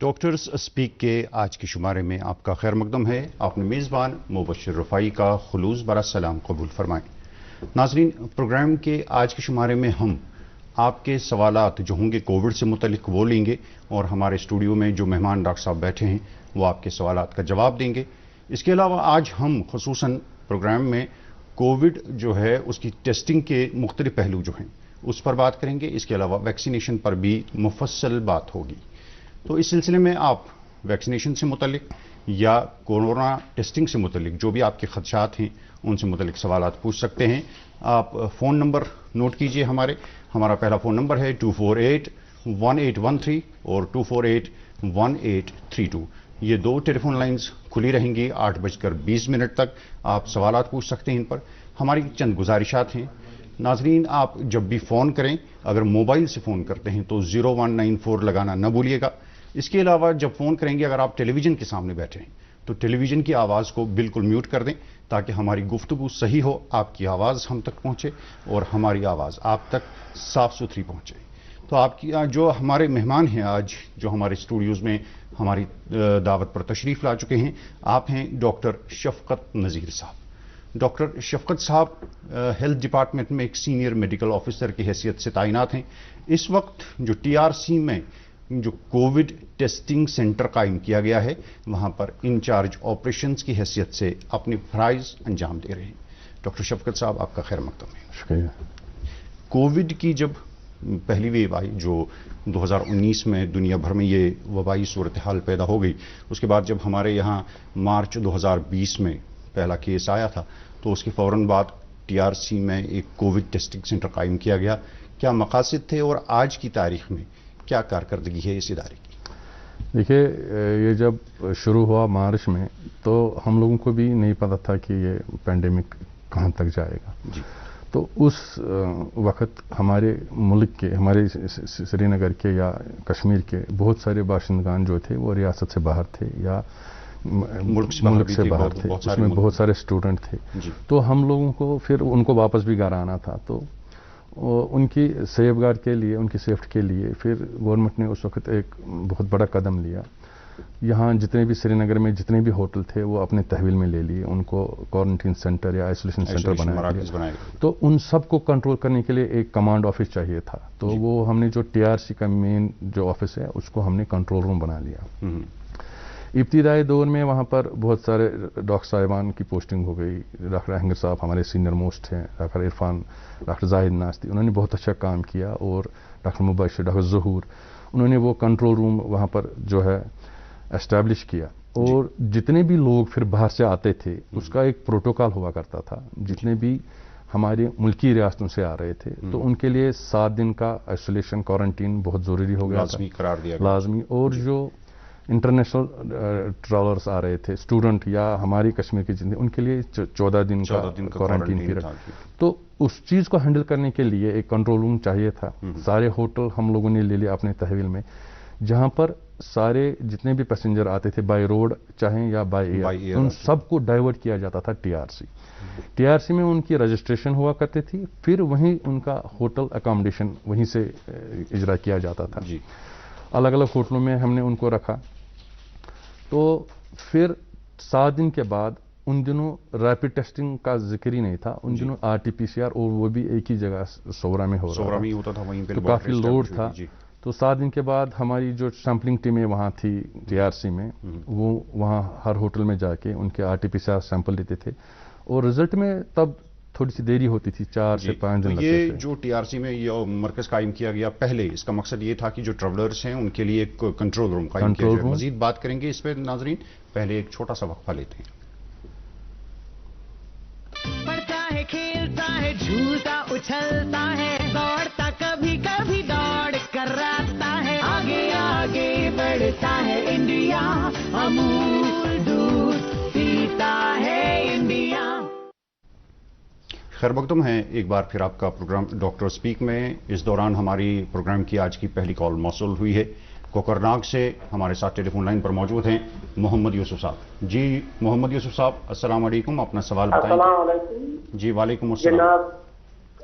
Doctors speak के आज के शुमारे में आपका खैर मकदम है। आपने मेज़बान मुबशर रफ़ाई का खुलूस भरा सलाम कबूल फरमाएं। नाज़रीन, प्रोग्राम के आज के शुमारे में हम आपके सवालात जो होंगे कोविड से मुतलिक वो लेंगे और हमारे स्टूडियो में जो मेहमान डॉक्टर साहब बैठे हैं वो आपके सवालात का जवाब देंगे। इसके अलावा आज हम खुसूसन प्रोग्राम में कोविड जो है उसकी टेस्टिंग के मुख्तलिफ पहलू जो हैं उस पर बात करेंगे। इसके अलावा वैक्सीनेशन पर भी मुफस्सल बात होगी। तो इस सिलसिले में आप वैक्सीनेशन से मुतलिक या कोरोना टेस्टिंग से मुतलिक जो भी आपके खदशात हैं उनसे मुतलिक सवालात पूछ सकते हैं। आप फ़ोन नंबर नोट कीजिए। हमारा पहला फ़ोन नंबर है 248-1813 और 248-1832। ये दो टेलीफोन लाइंस खुली रहेंगी 8:20 तक। आप सवालात पूछ सकते हैं इन पर। हमारी चंद गुजारिशात हैं। नाजरीन, आप जब भी फ़ोन करें अगर मोबाइल से फ़ोन करते हैं तो 0194 लगाना न भूलिएगा। इसके अलावा जब फ़ोन करेंगे अगर आप टेलीविज़न के सामने बैठे हैं तो टेलीविज़न की आवाज़ को बिल्कुल म्यूट कर दें ताकि हमारी गुफ्तगू सही हो, आपकी आवाज़ हम तक पहुँचे और हमारी आवाज़ आप तक साफ़ सुथरी पहुँचे। तो आपकी जो हमारे मेहमान हैं आज जो हमारे स्टूडियोज़ में हमारी दावत पर तशरीफ़ ला चुके हैं, आप हैं डॉक्टर शफ़क़त नज़ीर साहब। डॉक्टर शफ़क़त साहब हेल्थ डिपार्टमेंट में एक सीनियर मेडिकल ऑफिसर की हैसियत से तैनात हैं। इस वक्त जो टीआरसी में जो कोविड टेस्टिंग सेंटर कायम किया गया है वहां पर इंचार्ज ऑपरेशंस की हैसियत से अपने फराइज अंजाम दे रहे हैं। डॉक्टर शफ़क़त साहब, आपका खैर मकदम है। शुक्रिया। कोविड की जब पहली वेव आई जो 2019 में दुनिया भर में ये वबाई सूरत हाल पैदा हो गई, उसके बाद जब हमारे यहाँ मार्च 2020 में पहला केस आया था तो उसके फ़ौरन बाद टीआरसी में एक कोविड टेस्टिंग सेंटर कायम किया गया। क्या मकासद थे और आज की तारीख में क्या कारकर्दगी है इस इदारे की? देखिए, ये जब शुरू हुआ मार्च में तो हम लोगों को भी नहीं पता था कि ये पैंडेमिक कहाँ तक जाएगा जी। तो उस वक्त हमारे मुल्क के, हमारे श्रीनगर के या कश्मीर के बहुत सारे बाशिंदगान जो थे वो रियासत से बाहर थे या मुल्क से बाहर थे। उसमें बहुत सारे स्टूडेंट थे। तो हम लोगों को फिर उनको वापस भी घर आना था। तो उनकी सेफगार्ड के लिए, उनकी सेफ्टी के लिए फिर गवर्नमेंट ने उस वक्त एक बहुत बड़ा कदम लिया। यहाँ जितने भी श्रीनगर में जितने भी होटल थे वो अपने तहवील में ले लिए, उनको क्वारंटीन सेंटर या आइसोलेशन सेंटर बनाया। तो उन सब को कंट्रोल करने के लिए एक कमांड ऑफिस चाहिए था। तो वो हमने जो टीआरसी का मेन जो ऑफिस है उसको हमने कंट्रोल रूम बना लिया। इब्तिदाई दौर में वहाँ पर बहुत सारे डॉक्टर साहिबान की पोस्टिंग हो गई। डॉक्टर आहंगर साहब हमारे सीनियर मोस्ट हैं, डॉक्टर इरफान, डॉक्टर जाहिद नास्ती, उन्होंने बहुत अच्छा काम किया। और डॉक्टर मुबशर, डॉक्टर ज़हूर, उन्होंने वो कंट्रोल रूम वहाँ पर जो है एस्टैब्लिश किया। और जितने भी लोग फिर बाहर से आते थे उसका एक प्रोटोकॉल हुआ करता था। जितने भी हमारे मुल्की रियासतों से आ रहे थे तो उनके लिए 7 दिन का आइसोलेशन क्वारंटीन बहुत ज़रूरी हो गया, लाजमी करार दिया, लाजमी। और जो इंटरनेशनल ट्रैवलर्स आ रहे थे, स्टूडेंट या हमारी कश्मीर के जितने, उनके लिए 14 दिन का क्वारंटीन पीरियड। तो उस चीज़ को हैंडल करने के लिए एक कंट्रोल रूम चाहिए था। सारे होटल हम लोगों ने ले लिया अपने तहवील में, जहां पर सारे जितने भी पैसेंजर आते थे बाय रोड चाहे या बाय एयर, उन सबको डाइवर्ट किया जाता था टीआरसी में। उनकी रजिस्ट्रेशन हुआ करती थी, फिर वहीं उनका होटल अकोमोडेशन वहीं से इजरा किया जाता था। अलग अलग होटलों में हमने उनको रखा। तो फिर 7 दिन के बाद, उन दिनों रैपिड टेस्टिंग का जिक्र ही नहीं था, उन दिनों आरटीपीसीआर, और वो भी एक ही जगह सोवरा में होता था। वहीं पे तो काफी लोड था। तो 7 दिन के बाद हमारी जो सैंपलिंग टीमें वहाँ थी टीआरसी में, वो वहाँ हर होटल में जाके उनके आरटीपीसीआर सैंपल लेते थे और रिजल्ट में तब थोड़ी सी देरी होती थी, 4 से 5 दिन लगते थे। ये जो टीआरसी में ये मरकज कायम किया गया पहले, इसका मकसद ये था कि जो ट्रैवलर्स हैं उनके लिए एक कंट्रोल रूम कायम किया जाए। मजीद बात करेंगे इस पर नाजरीन, पहले एक छोटा सा वक्फा लेते हैं। पढ़ता है, खेलता है, झूलता उछलता है, दौड़ता कभी कभी दौड़ कराता है, आगे आगे बढ़ता है इंडिया, अमूल दूध पीता है इंडिया। खैर मकदम है एक बार फिर आपका प्रोग्राम डॉक्टर स्पीक में। इस दौरान हमारी प्रोग्राम की आज की पहली कॉल मौसूल हुई है। कोकरनाग से हमारे साथ टेलीफोन लाइन पर मौजूद हैं मोहम्मद यूसुफ साहब। जी मोहम्मद यूसुफ साहब, अस्सलाम वालेकुम, अपना सवाल बताएं। जी वालेकुम अस्सलाम।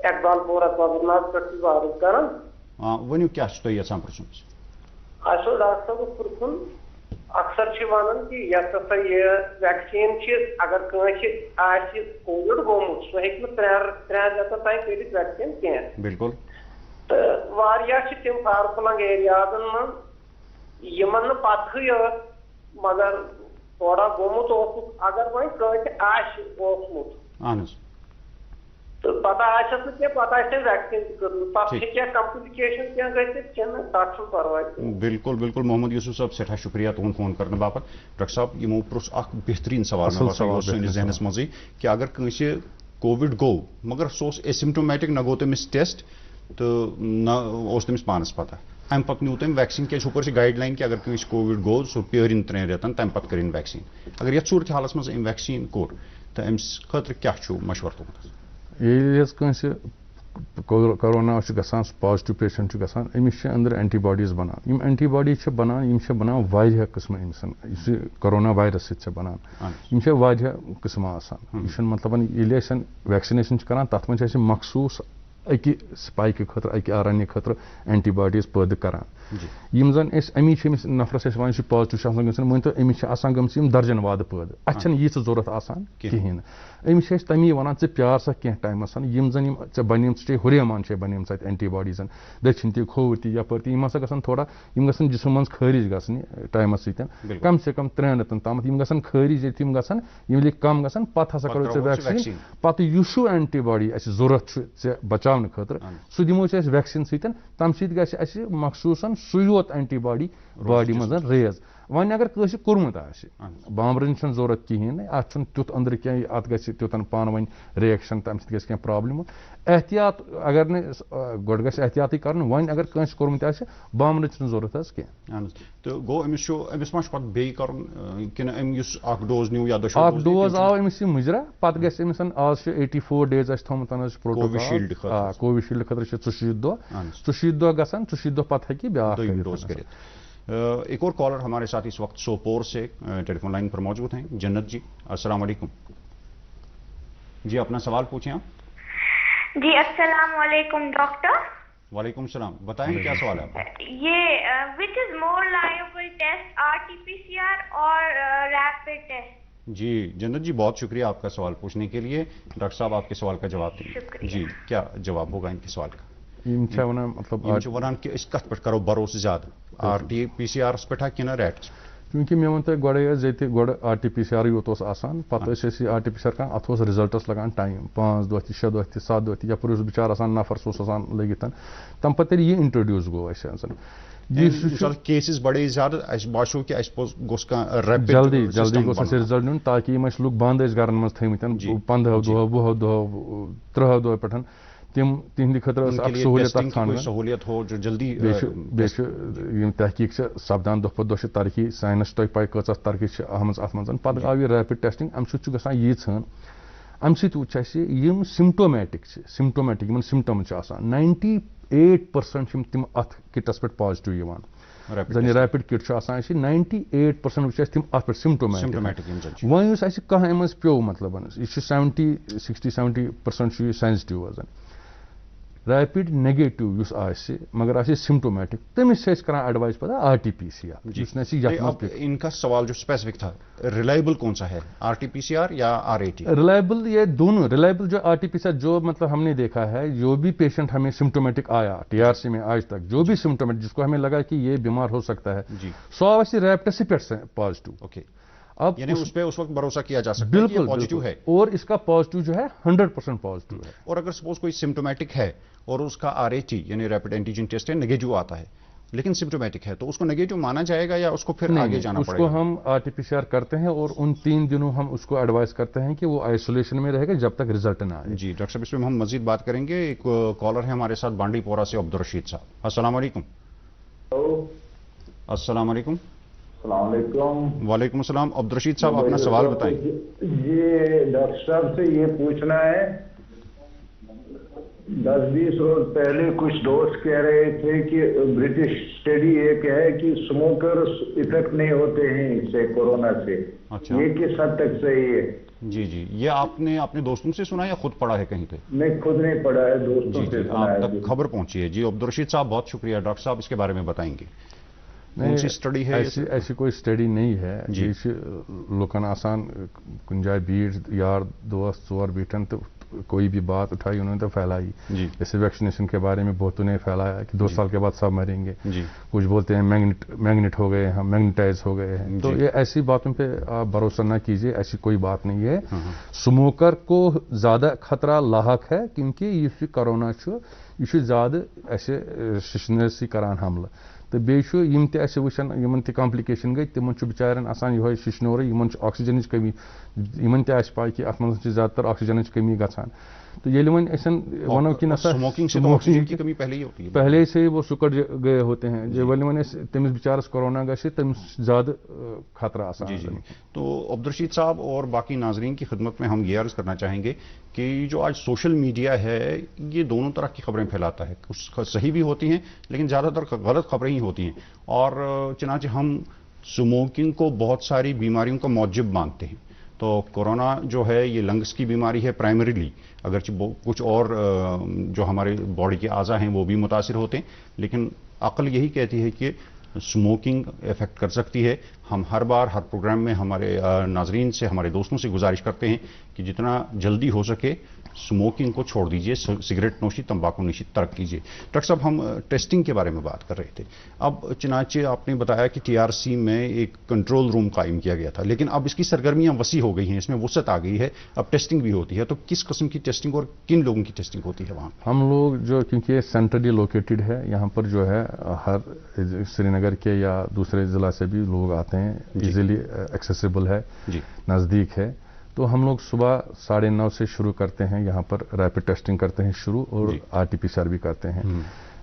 इकबाल पूरा कोकरनाग से बात कर वन क्या तो ये اصل ڈاکٹر صاحب پرسن اکثر ونان کہ یہ ویکسین اگر کنس کووڈ گومت سہ ہیکہ ترٛٮ۪ن رٮ۪تن تام کٔرِتھ ویکسین کینٛہہ بالکل تو واریاہ چھِ تِم فار فلنگ ایریازن منٛز یِمن نہٕ پتہٕے ٲس مگر تھوڑا گوٚمُت اوسُکھ اگر وۄنۍ کٲنٛسہِ آسہِ اوسمُت اہن حظ تو پتہ آسٮ۪س نہٕ کینٛہہ پتہٕ آسہِ تٔمۍ ویکسین تہِ کٔرمٕژ تتھ چھِ کینٛہہ کمپلِکیشن کینٛہہ گٔژھِتھ کِنہٕ تتھ چھُنہٕ پرواے بالکل بالکل محمد یوسف صاحب سٹھا شکریہ تہد فون کرنے باپت ڈاکٹر صاحب یمو پرس اخ بہترین سوال سٲنِس ذہنس منٛزٕے کہ اگر کٲنٛسہِ کووِڈ گوٚو مگر سُہ اوس ایسمٹومیٹک نہ گوٚو تٔمِس ٹیسٹ تہٕ نہ اوس تٔمِس پانس پتہ امہِ پتہٕ نیوٗ تٔمۍ ویکسیٖن کیٛازِ ہُپٲرۍ چھِ گایڈ لاین کہ اگر کٲنٛسہِ کووِڈ گوٚو سُہ پیٲرِن 3 رٮ۪تن تمہِ پتہٕ کٔرِنۍ ویکسیٖن اگر یتھ صوٗرت حالس منٛز أمۍ ویکسیٖن کوٚر تہٕ أمِس خٲطرٕ کیٛاہ چھُ مشورٕ تُہُنٛد ییٚلہِ حظ کٲنٛسہِ کورونا چھُ گژھان سُہ پازٹِو پیشنٹ چھُ گژھان أمِس چھِ أنٛدرٕ اینٹی باڈیٖز بنان یِم اینٹی باڈیٖز چھِ بنان یِم چھِ بنان واریاہ قٕسمہٕ أمِس یُس یہِ کورونا وایرس سۭتۍ چھِ بنان یِم چھِ واریاہ قٕسمہٕ آسان یہِ چھُنہٕ مطلب ییٚلہِ أسۍ ویکسِنیشن چھِ کران تتھ منٛز چھِ اَسہِ مخصوٗص اَکہِ سپایکہِ خٲطرٕ اَکہِ آر این اے خٲطرٕ اینٹی باڈیٖز پٲدٕ کران یِم زن أسۍ امی چھِ أمِس نفرس أسۍ ونان چھِ پازٹِو چھِ آسان گٔمٕژ مٲنۍتو أمِس چھِ آسان گٔمژٕ یِم درجن وادٕ پٲدٕ اَتھ چھنہٕ ییٖژٕ ضوٚرتھ آسان کِہیٖنۍ نہٕ أمِس چھِ أسۍ تمی ونان ژٕ پیار سا کینٛہہ ٹایمس یِم زن یِم ژےٚ بنیمژٕ چھے ہُریمان چھے بنیمژٕ اَتہِ اینٹی باڈیٖزن دٔچھِنۍ تہِ کھووُر تہِ یپٲرۍ تہِ یِم ہسا گژھن تھوڑا یِم گژھن جسمہٕ منٛز خٲرج گژھنہِ ٹایمس سۭتۍ کم سے کم 3 رٮ۪تن تامتھ یِم گژھن خٲرج ییٚلہِ تِم گژھن ییٚلہِ کم گژھن پتہٕ ہسا کرو ژےٚ ویکسیٖن پتہٕ یُس ہیوٗ اینٹی باڈی اَسہِ ضوٚرتھ چھُ ژےٚ بچاونہٕ خٲطرٕ سُہ دِمو أسۍ ویکسیٖن سۭتۍ تمہِ سۭتۍ گژھِ اَسہِ مخصوٗصن سُے یوت اینٹی باڈی باڈی منٛز ریز وۄنۍ اگر کٲنٛسہِ کوٚرمُت آسہِ بامبرٕنۍ چھنہٕ ضوٚرتھ کِہیٖنۍ نہٕ اتھ چھُنہٕ تیُتھ أنٛدرٕ کینٛہہ اتھ گژھِ تیوٗتاہ پانہٕ ؤنۍ رِیکشن تمہِ سۭتۍ گژھِ کینٛہہ پرابلم احتیاط اگر نہٕ گۄڈٕ گژھِ احتیاطٕے کرُن وۄنۍ اگر کٲنٛسہِ کوٚرمُت آسہِ بامبرٕنٕچ چھنہٕ ضوٚرتھ حظ کینٛہہ اہن حظ تہٕ گوٚو أمِس ما چھُ پتہٕ بیٚیہِ کرُن کِنہٕ أمۍ یُس اکھ ڈوز نیوٗ یا اکھ ڈوز آو أمِس یہِ مُجرا پتہٕ گژھِ أمِس آز چھُ 84 ڈیز اَسہِ تھوٚمُت حظ کووِشیٖلڈ کووِشیٖلڈ خٲطرٕ چھِ 64 دۄہ 64 دۄہ گژھان 64 دۄہ پتہٕ ہیٚکہِ بیٛاکھ ڈوز کٔرِتھ ایک اور کالر ہمارے ساتھ اس وقت سوپور سے ٹیلی فون لائن پر موجود ہیں جنت جی السلام علیکم جی اپنا سوال پوچھیں آپ جی السلام علیکم ڈاکٹر وعلیکم السلام بتائیں کیا سوال ہے آپ یہ وچ از مور لائبل ٹیسٹ RT-PCR اور ریپڈ ٹیسٹ جی جنت جی بہت شکریہ آپ کا سوال پوچھنے کے لیے ڈاکٹر صاحب آپ کے سوال کا جواب دیں جی کیا جواب ہوگا ان کے سوال کا ونان کہ أسۍ کتھ پٮ۪ٹھ کرو بھروسہٕ زیادٕ RT-PCR پٮ۪ٹھا کِنہٕ ریٹس چوٗنٛکہِ مےٚ ووٚن تۄہہِ گۄڈے حظ ییٚتہِ گۄڈٕ RT-PCR یوت اوس آسان پتہٕ ٲسۍ أسۍ یہِ RT-PCR کران اتھ اوس رِزلٹس لگان ٹایم 5 دۄہ تہِ 6 دۄہ تہِ 7 دۄہ تہِ یپٲرۍ اوس بِچار آسان نفر سُہ اوس آسان لٔگِتھ تمہِ پتہٕ ییٚلہِ یہِ انٹرڈیوٗس گوٚو اَسہِ کیسز بڑے زیادٕ اَسہِ باسیو کہِ اَسہِ گوٚژھ کانٛہہ جلدی گوٚژھ اَسہِ رِزلٹ نیُن تاکہِ یِم اَسہِ لُکھ بنٛد ٲسۍ گرن منٛز تھٲومٕتۍ 15 دۄہ 20 دۄہ 30 دۄہ پٮ۪ٹھ تِم تِہنٛدِ خٲطرٕ ٲس اکھ سہوٗلیت اکھ ژھانٛڈان بیٚیہِ چھُ یِم تحقیٖق چھِ سپدان دۄہ پتہٕ دۄہ چھِ ترقی ساینس چھِ تۄہہِ پاے کۭژاہ ترقی چھِ آمٕژ اتھ منٛز پتہٕ آو یہِ ریپِڈ ٹیسٹنگ امہِ سۭتۍ چھُ گژھان ییٖژہن امہِ سۭتۍ وٕچھ اَسہِ یِم سِمٹومیٹِک چھِ یِمن سِمٹمز چھِ آسان 98% چھِ تِم اتھ کِٹس پٮ۪ٹھ پازٹِو یِوان زن یہِ ریپِڈ کِٹ چھُ آسان اَسہِ 98% وٕچھ اَسہِ تِم اتھ پٮ۪ٹھ سِمٹومیٹِک وۄنۍ یُس اَسہِ کانٛہہ اَمہِ منٛز پیوٚو مطلب یہِ چھُ 60-70% چھُ یہِ سینسٹِو حظ ریپِڈ نیگیٹِو یُس آسہِ مگر آسہِ سِمٹومیٹِک تٔمِس چھِ أسۍ کران ایڈوائز پتہٕ RT-PCR یُس نہٕ اَسہِ یتھ منٛز ان کا سوال جو اسپیسیفک تھا ریلائبل کون سا ہے RT-PCR یا RAT ریلائبل یہ دونوں ریلائبل جو RT-PCR جو مطلب ہم نے دیکھا ہے جو بھی پیشنٹ ہمیں سمٹومیٹک آیا TRC میں آج تک جو بھی سمٹومیٹک جس کو ہمیں لگا کہ یہ بیمار ہو سکتا ہے سو آو اَسہِ ریپ ٹیسٹ پٮ۪ٹھ پازٹِو اوکے اب یعنی اس پہ اس وقت بھروسہ کیا جا سکتا ہے کہ پازیٹیو ہے اور اس کا پازیٹیو جو ہے 100% پازیٹیو ہے اور اگر سپوز کوئی سمٹومیٹک ہے اور اس کا RAT یعنی ریپڈ اینٹیجن ٹیسٹ ہے نیگیٹو آتا ہے لیکن سمٹومیٹک ہے تو اس کو نیگیٹو مانا جائے گا یا اس کو پھر آگے جانا پڑے گا؟ اس کو ہم RT-PCR کرتے ہیں اور ان 3 دنوں ہم اس کو ایڈوائز کرتے ہیں کہ وہ آئسولیشن میں رہے گا جب تک رزلٹ نہ آئے. جی ڈاکٹر صاحب اس میں ہم مزید بات کریں گے. ایک کالر ہے ہمارے ساتھ بانڈی پورہ سے عبدالرشید صاحب. السلام علیکم. السلام علیکم. السلام علیکم. وعلیکم السلام. عبدالرشید صاحب اپنا سوال بتائیں. جی ڈاکٹر صاحب سے یہ پوچھنا ہے 10-20 روز پہلے کچھ دوست کہہ رہے تھے کہ برٹش اسٹڈی ایک ہے کہ اسموکرز افیکٹ نہیں ہوتے ہیں اس سے کورونا سے. اچھا یہ کس حد تک صحیح ہے؟ جی جی یہ آپ نے اپنے دوستوں سے سنا یا خود پڑھا ہے کہیں پہ؟ نہیں خود نہیں پڑھا ہے, دوستوں سے سنا ہے. آپ تک خبر پہنچی ہے. جی عبدالرشید صاحب بہت شکریہ. ڈاکٹر صاحب اس کے بارے میں بتائیں گے. कौन सी स्टडी है? ऐसी कोई स्टडी नहीं है। ये लोकन आसान कुछ जाए भीड़ यार दोस्त ज़ोर बैठन तो कोई भी बात उठाई उन्होंने तो फैलाई। जैसे वैक्सीनेशन के बारे में बहुतों ने फैलाया कि 2 साल के बाद सब मरेंगे। कुछ बोलते हैं मैग्नेट हो गए, हम मैग्नेटाइज हो गए हैं। तो ये ऐसी बातों पे आप भरोसा ना कीजिए, ऐसी कोई बात नहीं है। स्मोकर को ज़्यादा खतरा लाक है क्योंकि ये कोरोना यह ज़्यादा ऐसे शिशनसी करान हमला तो बेम तन यमन कॉम्प्लिकेशन गई तिमन बिचारन आसान यह शिशनोर यमन ऑक्सीजन कमी यमन पा कि अत मज ज़्यादातर ऑक्सीजन कमी गसान तो ये वन वनो कि स्मोकिंग से तो ऑक्सीजन की कमी पहले ही होती है, पहले से वो सुकड़ गए होते हैं। जो वन वन तमिस बिचारस कोरोना गए तमिस ज़्यादा खतरा आसान। तो अब्दुलरशीद साहब और बाकी नाजरीन की खिदमत में हम ये अर्ज़ करना चाहेंगे कि जो आज सोशल मीडिया है ये दोनों तरह की खबरें फैलाता है, कुछ सही भी होती हैं लेकिन ज़्यादातर गलत खबरें ही होती हैं। और चनाचे हम स्मोकिंग को बहुत सारी बीमारियों का मौजब मानते हैं। तो कोरोना जो है ये लंग्स की बीमारी है प्राइमरीली, अगरचे कुछ और जो हमारे बॉडी के आज़ा हैं वो भी मुतासिर होते हैं, लेकिन अक्ल यही कहती है कि स्मोकिंग इफेक्ट कर सकती है। हम हर बार हर प्रोग्राम में हमारे नाजरीन से, हमारे दोस्तों से गुजारिश करते हैं कि जितना जल्दी हो सके स्मोकिंग को छोड़ दीजिए, सिगरेट नोशी, तंबाकू नोशी तर्क कीजिए। डॉक्टर साहब, हम टेस्टिंग के बारे में बात कर रहे थे। अब चनाचे आपने बताया कि टीआरसी में एक कंट्रोल रूम कायम किया गया था, लेकिन अब इसकी सरगर्मियां वसी हो गई हैं, इसमें वसअत आ गई है, अब टेस्टिंग भी होती है। तो किस किस्म की टेस्टिंग और किन लोगों की टेस्टिंग होती है वहाँ? हम लोग जो, क्योंकि ये सेंट्रली लोकेटेड है, यहाँ पर जो है हर श्रीनगर के या दूसरे ज़िला से भी लोग आते हैं, इजीली एक्सेसिबल है, नज़दीक है। तो हम लोग सुबह 9:30 से शुरू करते हैं, यहाँ पर रैपिड टेस्टिंग करते हैं शुरू, और RT-PCR भी करते हैं।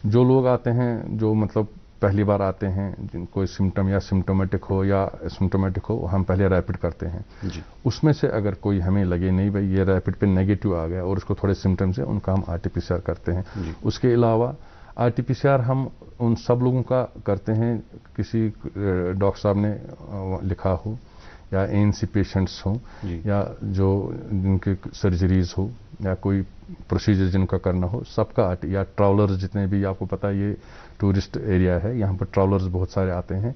जो लोग आते हैं जो मतलब पहली बार आते हैं, जिनको सिम्टम या सिम्टोमेटिक हो या एसिम्टोमेटिक हो, हम पहले रैपिड करते हैं। उसमें से अगर कोई हमें लगे नहीं भाई ये रैपिड पे नेगेटिव आ गया और उसको थोड़े सिम्टम्स है, उनका हम RT-PCR करते हैं। उसके अलावा RT-PCR हम उन सब लोगों का करते हैं किसी डॉक्टर साहब ने लिखा हो, या ANC पेशेंट्स हों, या जो जिनके सर्जरीज हो, या कोई प्रोसीजर जिनका करना हो, सबका या ट्रैवलर्स जितने भी, आपको पता है ये टूरिस्ट एरिया है, यहाँ पर ट्रैवलर्स बहुत सारे आते हैं।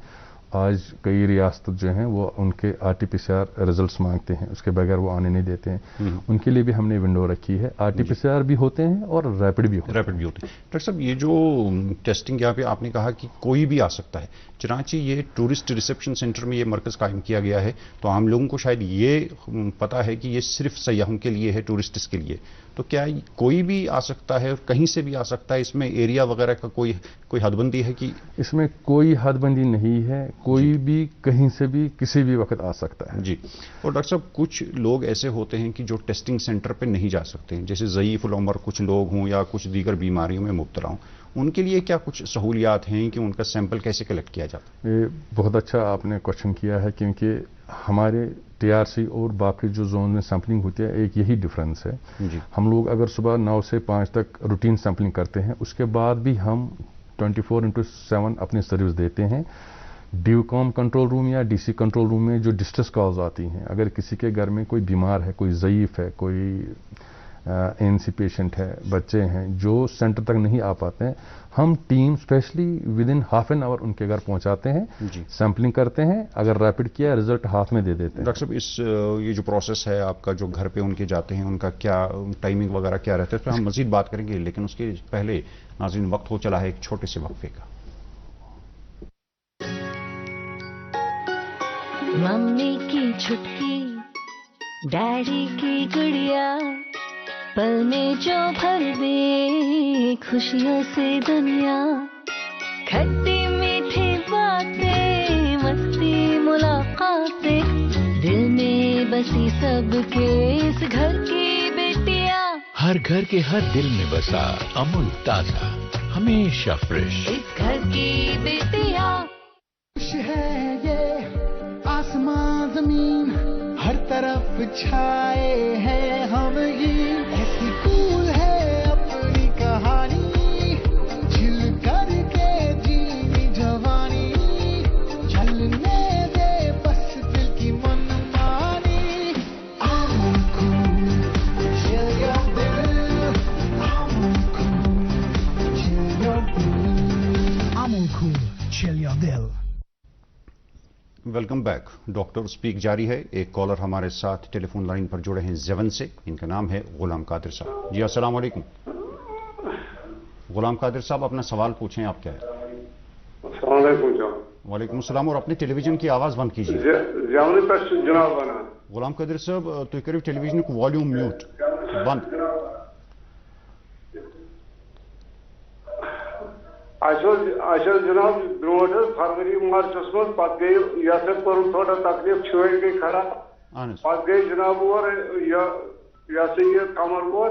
आज कई रियासत जो हैं वो उनके RT-PCR रिजल्ट्स मांगते हैं, उसके बगैर वो आने नहीं देते हैं। उनके लिए भी हमने विंडो रखी है। RT-PCR भी होते हैं और रैपिड भी होते हैं। डॉक्टर साहब, ये जो टेस्टिंग यहाँ पे आपने कहा कि कोई भी आ सकता है, चनाची ये टूरिस्ट रिसेप्शन सेंटर में ये मरकज़ कायम किया गया है, तो आम लोगों को शायद ये पता है कि ये सिर्फ सयाहों के लिए है, टूरिस्ट्स के लिए, तो क्या कोई भी आ सकता है और कहीं से भी आ सकता है? इसमें एरिया वगैरह का कोई हदबंदी है कि? इसमें कोई हदबंदी नहीं है, कोई भी कहीं से भी किसी भी वक्त आ सकता है। जी। और डॉक्टर साहब, कुछ लोग ऐसे होते हैं कि जो टेस्टिंग सेंटर पे नहीं जा सकते हैं, जैसे ज़ईफ़ुल उम्र कुछ लोग हों या कुछ दीगर बीमारियों में मुब्तला हों, उनके लिए क्या कुछ सहूलियात हैं कि उनका सैंपल कैसे कलेक्ट किया जाता है? ये बहुत अच्छा आपने क्वेश्चन किया है, क्योंकि हमारे TRC और बाकी जो जोन में सैम्पलिंग होती है एक यही डिफरेंस है। हम लोग अगर सुबह 9 से 5 तक रूटीन सैम्पलिंग करते हैं, उसके बाद भी हम 24/7 अपनी सर्विस देते हैं। DIVCOM कंट्रोल रूम या DC कंट्रोल रूम में जो डिस्ट्रेस कॉल्स आती हैं, अगर किसी के घर में कोई बीमार है, कोई ज़ईफ़ है, कोई ANC पेशेंट है, बच्चे हैं जो सेंटर तक नहीं आ पाते हैं, हम team specially within half an hour उनके घर पहुंचाते हैं, सैम्पलिंग करते हैं, अगर रैपिड किया रिजल्ट हाथ में दे देते हैं। डॉक्टर साहब, ये जो प्रोसेस है आपका, जो घर पे उनके जाते हैं, उनका क्या टाइमिंग वगैरह क्या रहता है, इस पर हम मजीद बात करेंगे, लेकिन उसके पहले नाज़रीन वक्त हो चला है एक छोटे से वक्फे का। मम्मी की छुटकी, डैडी की गुड़िया, पल में जो भर दे खुशियों से दुनिया, खट्टी मीठी बातें, मस्ती मुलाकातें, दिल में बसी सबके इस घर की बेटियां, हर घर के हर दिल में बसा अमूल ताजा, हमेशा फ्रेश, इस घर की बेटियां। खुश है ये आसमां जमीन, हर तरफ छाए हैं हम ये, ऐसी कूल है अपनी कहानी, झिल करके जीनी जवानी, चलने दे बस दिल की मनमानी। I'm cool, chill your दिल, I'm cool, chill your दिल, I'm cool, chill your दिल। Welcome back. डॉक्टर स्पीक जारी है। एक कॉलर हमारे साथ टेलीफोन लाइन पर जुड़े हैं ज़ेवन से। इनका नाम है गुलाम कादिर साहब। जी अस्सलाम वालेकुम। गुलाम कादिर साहब अपना सवाल पूछें, आप क्या है? वालेकुम सलाम। और अपने टेलीविजन की आवाज़ बंद कीजिए। गुलाम कादिर साहब तुम करो टेलीविजन को वॉल्यूम म्यूट बंद। जनाब ब्रोट फरवरी मार्चस मज पे गई कोर थोड़ा तकलीफ छुट गई खराब पे गई जनाब और ये कमर वो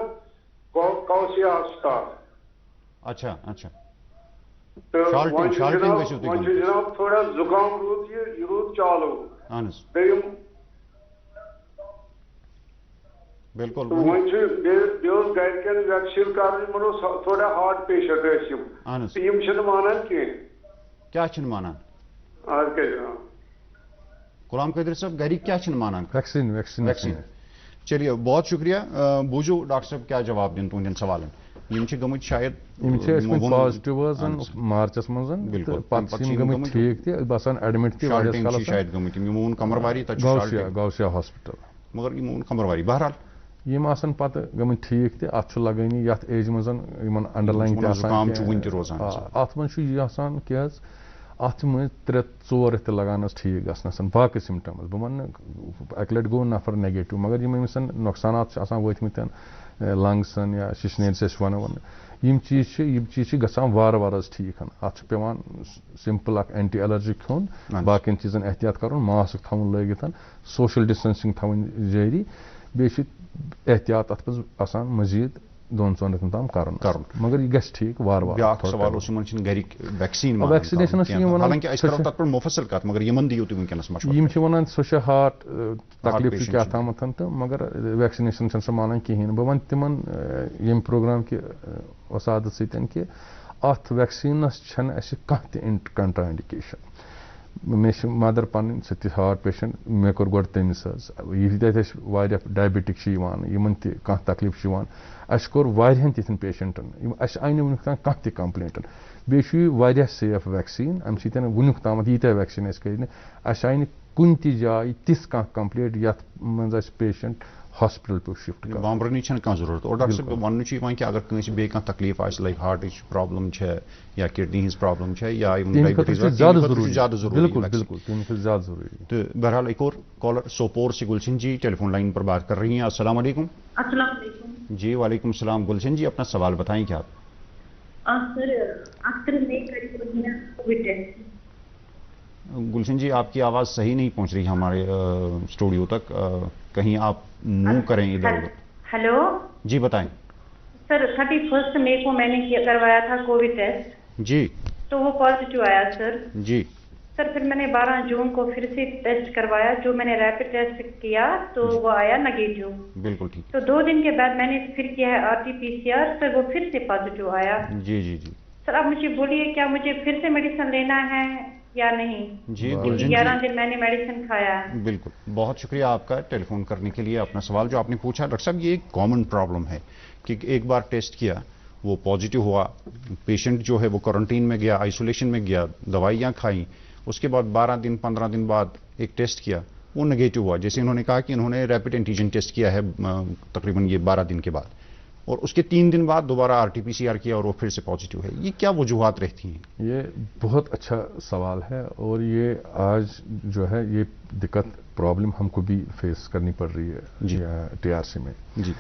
कौसिया अस्पताल। अच्छा अच्छा। तो जनाब थोड़ा जुकाम रूद ये रूद चालू बिल्कुल। गरकन वैक्सीन कर थोड़ा हार्ट पेशेंट मानान क्या मानान? गुलाम कादिर साहब गरीब क्या मानान? Vaccine vaccine vaccine. चलिए बहुत शुक्रिया। बूझो डॉक्टर साहब क्या जवाब दिन तुंदन सवालन। गमत शायद पॉजिटिव मार्चस मज ठीक तसान एडमिट शायद गमत मून कमरवारी गौसिया हॉस्पिटल मगर मून कमरवारी। बहरहाल यम आसन पत गम ठीक ते अत लगानी यथ एज मज अंडरलाइन अत मन क्या अत मज 3-4 रेत लगान ठीक गसनस बाकी सिम्टम्स बह वन अक लट गो नफर नेगेटिव मगर यमस नुकसान वतमत लंग्सन या शिशनेर से वन यम चीज गसान वार वार ठीक अत पेवान सिंपल एंटी एलर्जिक खोन बाकी चीजन एहतियात कर मास्क थवन लगित सोशल डिस्टेंसिंग थवन जारी बे एहतियात अत आसान मजीद 2-3 रेतन तम कर मगर यह गस ठीक वार वार। सवाल गरिक वैक्सीन वैक्सीनेशन तक मुफसल कत मगर यमन दियो तुम वनकस मशवरा वन सो हार्ट तकलीफ क्या थामत तो मगर वैक्सीनेशन सह मानान कहें बह वन तिमन यम प्रोग्राम कि वसादत सतन कि अत वैक्सीनस कह कंट्रा इंडिकेशन। मे मदर पन सह हार्ट पेशेंट मे कोर गो तमिस ये डायबिटिक इन कह तकलीफ कोर वारियन तिथन पेशेंटन आई वन कह त कंप्लेंटन बे सेफ वैक्सीन अम सनुक तम यीत्या वैक्सीन कर आई कुन जाए तिस कह कंप्लेंट यथ मज पेशेंट हॉस्पिटल पे शिफ्ट कर वामरनी कह जरूरत। और डॉक्टर साहब वन कि अगर कंस बे कह तकलीफ लाइक हार्ट प्रॉब्लम या किडनी प्रॉब्लम या ज्यादा जरूरी। तो बहरहाल एक और कॉलर सोपोर से गुलशन जी टेलीफोन लाइन पर बात कर रही हैं। अस्सलाम वालेकुम। जी वालेकुम सलाम। गुलशन जी अपना सवाल बताएं क्या आप? गुलशन जी आपकी आवाज़ सही नहीं पहुंच रही हमारे स्टूडियो तक। कहीं आप मुंह करें इधर उधर। हेलो जी बताएं। सर 31 मई को मैंने करवाया था कोविड टेस्ट जी, तो वो पॉजिटिव आया सर जी। सर फिर मैंने 12 जून को फिर से टेस्ट करवाया, जो मैंने रैपिड टेस्ट किया तो वो आया नेगेटिव। बिल्कुल ठीक। तो 2 दिन के बाद मैंने फिर किया है RT-PCR, सर वो फिर से पॉजिटिव आया। जी जी जी। सर आप मुझे बोलिए क्या मुझे फिर से मेडिसिन लेना है या नहीं? जी 11 दिन मैंने मेडिसिन खाया है। बिल्कुल, बहुत शुक्रिया आपका टेलीफोन करने के लिए। अपना सवाल जो आपने पूछा डॉक्टर साहब, ये एक कॉमन प्रॉब्लम है कि एक बार टेस्ट किया वो पॉजिटिव हुआ, पेशेंट जो है वो क्वारंटीन में गया, आइसोलेशन में गया, दवाइयाँ खाई, उसके बाद 12 दिन 15 दिन बाद एक टेस्ट किया वो नेगेटिव हुआ। जैसे इन्होंने कहा कि इन्होंने रैपिड एंटीजन टेस्ट किया है तकरीबन ये 12 दिन के बाद, और उसके 3 दिन बाद दोबारा RT-PCR किया और वो फिर से पॉजिटिव है। ये क्या वजूहात रहती हैं? ये बहुत अच्छा सवाल है और ये आज जो है ये दिक्कत प्रॉब्लम हमको भी फेस करनी पड़ रही है TRC में जी।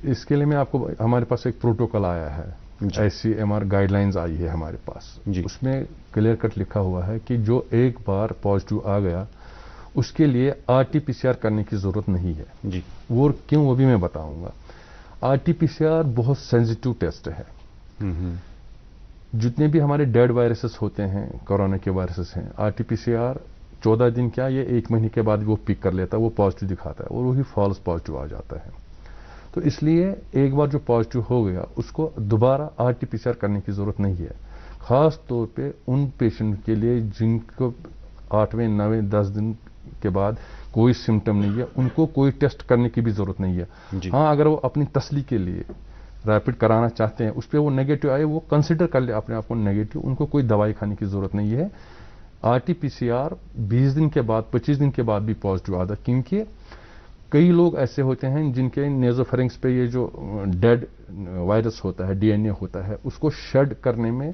इसके लिए मैं आपको, हमारे पास एक प्रोटोकॉल आया है, ICMR गाइडलाइंस आई है हमारे पास जी। उसमें क्लियर कट लिखा हुआ है कि जो एक बार पॉजिटिव आ गया उसके लिए RT-PCR करने की जरूरत नहीं है जी। वो क्यों, वो भी मैं बताऊंगा। RT-PCR बहुत सेंसिटिव टेस्ट है। जितने भी हमारे डेड वायरसेस होते हैं, कोरोना के वायरसेस हैं, RT-PCR 14 दिन क्या ये 1 महीने के बाद वो पिक कर लेता है, वो पॉजिटिव दिखाता है और वही फॉल्स पॉजिटिव आ जाता है। तो इसलिए एक बार जो पॉजिटिव हो गया उसको दोबारा RT-PCR करने की जरूरत नहीं है, खास तौर पे उन पेशेंट के लिए जिनको 8वें 9वें 10 दिन के बाद कोई सिम्टम नहीं है, उनको कोई टेस्ट करने की भी जरूरत नहीं है। हाँ, अगर वो अपनी तसली के लिए रैपिड कराना चाहते हैं, उस पर वो नेगेटिव आए, वो कंसिडर कर ले अपने आप को नेगेटिव, उनको कोई दवाई खाने की जरूरत नहीं है। RT-PCR 20 दिन के बाद 25 दिन के बाद भी पॉजिटिव आता है, क्योंकि कई लोग ऐसे होते हैं जिनके नेजोफेरिंग्स पे ये जो डेड वायरस होता है, DNA होता है, उसको शेड करने में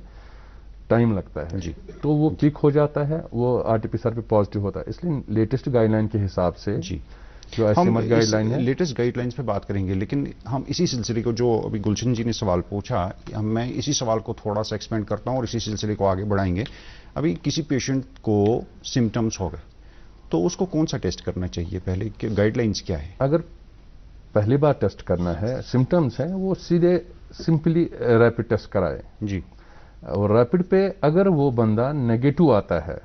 टाइम लगता है जी, तो वो पिक हो जाता है, वो RT-PCR पे पॉजिटिव होता है। इसलिए लेटेस्ट गाइडलाइन के हिसाब से जी, जो एसएमएस गाइडलाइन है, लेटेस्ट गाइडलाइंस पे बात करेंगे, लेकिन हम इसी सिलसिले को, जो अभी गुलशन जी ने सवाल पूछा, मैं इसी सवाल को थोड़ा सा एक्सपेंड करता हूं और इसी सिलसिले को आगे बढ़ाएंगे। अभी किसी पेशेंट को सिम्टम्स हो गए तो उसको कौन सा टेस्ट करना चाहिए पहले, गाइडलाइंस क्या है? अगर पहली बार टेस्ट करना है, सिम्टम्स है, वो सीधे सिंपली रैपिड टेस्ट कराए जी, और रैपिड पे अगर वो बंदा नेगेटिव आता है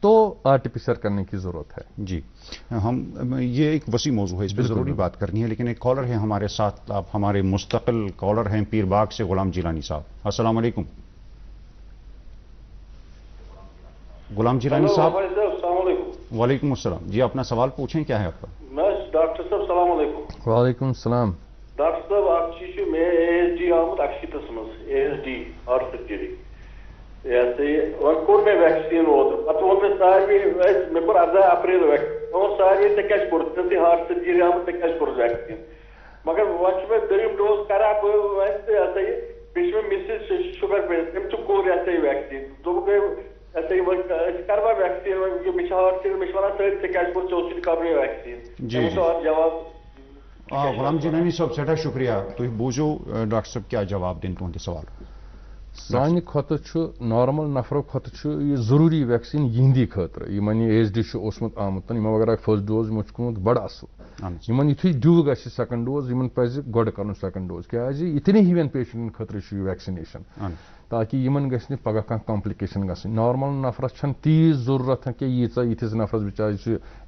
तो RT-PCR करने की जरूरत है जी। हम ये एक वसी मौजू है, इस पर जरूरी बात करनी है, लेकिन एक कॉलर है हमारे साथ, आप हमारे मुस्तकिल कॉलर हैं पीर बाग से गुलाम जिलानी साहब। अस्सलाम वालेकुम गुलाम जिलानी साहब। वालेकुम अस्सलाम जी, अपना सवाल पूछें, क्या है आपका? डॉक्टर साहब सलाम वालेकुम। वालेकुम सलाम। डॉक्टर साहब आप चीज में ASD आमुत अक्षितस मज ASD हार्ट सर्जरी वो कोर में वैक्सीन पत् वो मे सारे मे कोर 18 अप्रैल वैक्सीन सारे ते क्या कोर हार्ट सर्जरी आमुत ते क्या कोर वैक्सीन, मगर वो दोम डोज करा बे मिसेस शुगर पे तम कोर वैक्सीन दोप करवा वैक्सीन मे हार्ट मे वन ते क्या कोर चौसी कर वैक्सीन जवाब। गुलाम जिलानी साहब सठा शुक्रिया, तुम बूझो डॉक्टर साहब क्या जवाब दिन तुंद सवाल। सानि खत नॉर्मल नफर खत जरूरी वैक्सीन यिंदी खतर यमन ASD ओसमुत आमुत वगैरह फर्स्ट डोज यमत बड़ असल यमन युथु ड्यू ग सेकंड डोज यमन पज गोड कर सेकंड डोज क्या इतने हिवन पेशेंटन खतर वैक्सीनेशन, ताकि यमन गि पगह कह कॉम्प्लिकेशन ग। नॉर्मल नफरस छन तीज जरूरत कि यीस नफरस बिचार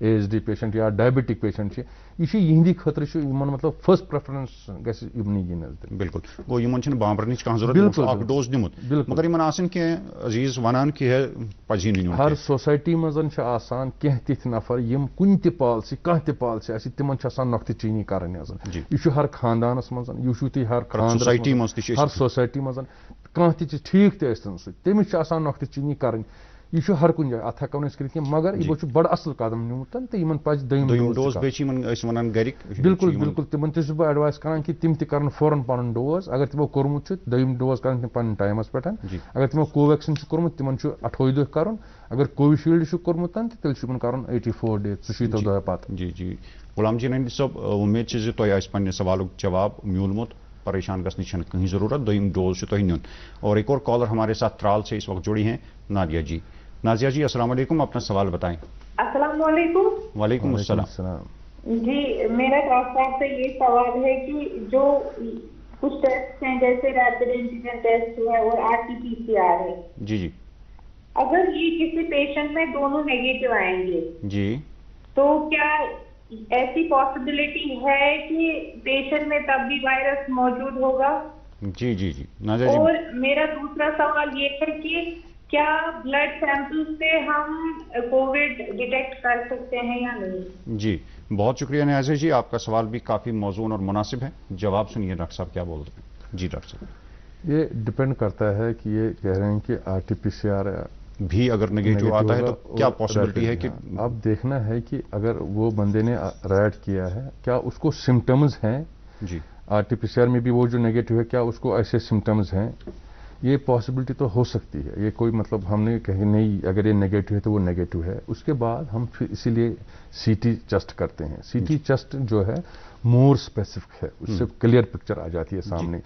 ASD पेशेंट या डायबिटिक पेशेंट यह यिंदी खतर मतलब फर्स्ट प्रेफरेंस गमनी नजदीक। बिल्कुल वो यमन बाबरन कह जरूरत डोज निमुत, मगर यमन अजीज वनान कि पजी नुन। हर सोसाइटी मजन कह तिथ नफर यम कुन त पॉलिसी कह त पॉलिसी तिमन नक्ति चीनी कर, यह हर खानदानस मज, यह तुम हर खानदान हर सोसाइटी मज कह ठीक तमस तमिस नक्ति चीनी कर, यह हर कुछ जाए अत हेको कर, मगर यह बड़ असल कदम निमुत तो इन पज दोयम डोज। बिल्कुल बिल्कुल तिमन बह एडवाइस कर कि तिम कर फौरन पन डोज, अगर तिमो कोर्मुत दोयम डोज कर पन टाइमस पे, अगर तिमो कोवैक्सीन कोर्मुत तिमन 28 दह कर, अगर कोविशील्ड कोर्मुत तेल कर 84 डे 40 दह पत। जी जी गुलाम जिलानी साहब, उम्मीद तुम पन्ने सवाल जवाब म्यूलमुत, परेशान गई कहीं जरूरत, दोयम डोज तुम नुन। और एक और कॉलर हमारे साथ त्राल से इस वक्त जुड़ी हैं, नादिया जी। नाजिया जी अस्सलाम वालेकुम, अपना सवाल बताएं। अस्सलाम वालेकुम। वालेकुम अस्सलाम जी, मेरा डॉक्टर साहब से ये सवाल है कि जो कुछ टेस्ट हैं जैसे रैपिड एंटीजन टेस्ट है और RT-PCR है जी जी, अगर ये किसी पेशेंट में दोनों नेगेटिव आएंगे जी, तो क्या ऐसी पॉसिबिलिटी है कि पेशेंट में तब भी वायरस मौजूद होगा? जी जी जी नाजिया जी। और मेरा दूसरा सवाल ये है कि क्या ब्लड सैंपल से हम कोविड डिटेक्ट कर सकते हैं या नहीं? जी बहुत शुक्रिया नाजिया जी, आपका सवाल भी काफी मौजून और मुनासिब है। जवाब सुनिए डॉक्टर साहब क्या बोलते हैं। जी डॉक्टर साहब, ये डिपेंड करता है कि ये कह रहे हैं कि RT-PCR भी अगर नेगेटिव आता है तो क्या पॉसिबिलिटी है कि अब देखना है कि अगर वो बंदे ने रैड किया है क्या उसको सिम्टम्स हैं जी, RT-PCR में भी वो जो नेगेटिव है क्या उसको ऐसे सिम्टम्स हैं, ये पॉसिबिलिटी तो हो सकती है। ये कोई मतलब हमने कहीं नहीं, अगर ये नेगेटिव है तो वो नेगेटिव है। उसके बाद हम फिर इसीलिए CT टेस्ट करते हैं। CT टेस्ट जो है मोर स्पेसिफिक है, उससे क्लियर पिक्चर आ जाती है सामने।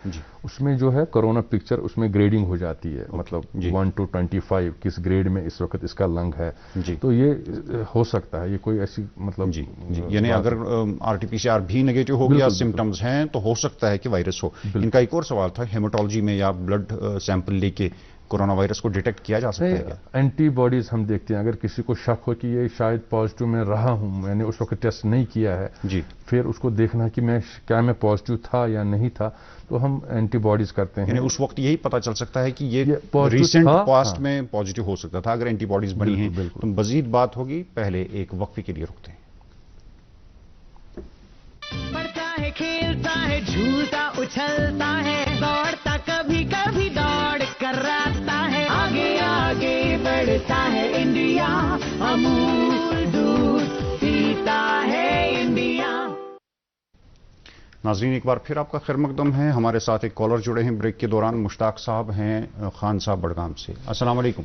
उसमें जो है कोरोना पिक्चर उसमें ग्रेडिंग हो जाती है, मतलब 1 to 25 किस ग्रेड में इस वक्त इसका लंग है, तो ये हो सकता है। ये कोई ऐसी मतलब यानी अगर RT-PCR भी नेगेटिव हो गया, सिम्टम्स हैं, तो हो सकता है कि वायरस हो। इनका एक और सवाल था, हेमाटोलॉजी में या ब्लड सैंपल लेके कोरोना वायरस को डिटेक्ट किया जा सकता है क्या? एंटीबॉडीज हम देखते हैं, अगर किसी को शक हो कि ये शायद पॉजिटिव में रहा हूं, मैंने उस वक्त टेस्ट नहीं किया है जी, फिर उसको देखना कि मैं पॉजिटिव था या नहीं था, तो हम एंटीबॉडीज करते हैं। उस वक्त यही पता चल सकता है कि ये रिसेंट पास्ट में पॉजिटिव हो सकता था। अगर एंटीबॉडीज बनी हैं तो मजीद बात होगी, पहले एक वक्फे के लिए रुकते हैं। बढ़ता है, खेलता है, झूलता उछलता है, दौड़ता कभी कभी दौड़ कर आता है, आगे आगे बढ़ता है इंडिया। इंडिया, अमूल दूध पीता है इंडिया। नाज़रीन एक बार फिर आपका खैर मकदम है। हमारे साथ एक कॉलर जुड़े हैं ब्रेक के दौरान। मुश्ताक साहब हैं खान साहब बड़गाम से। अस्सलाम वालेकुम।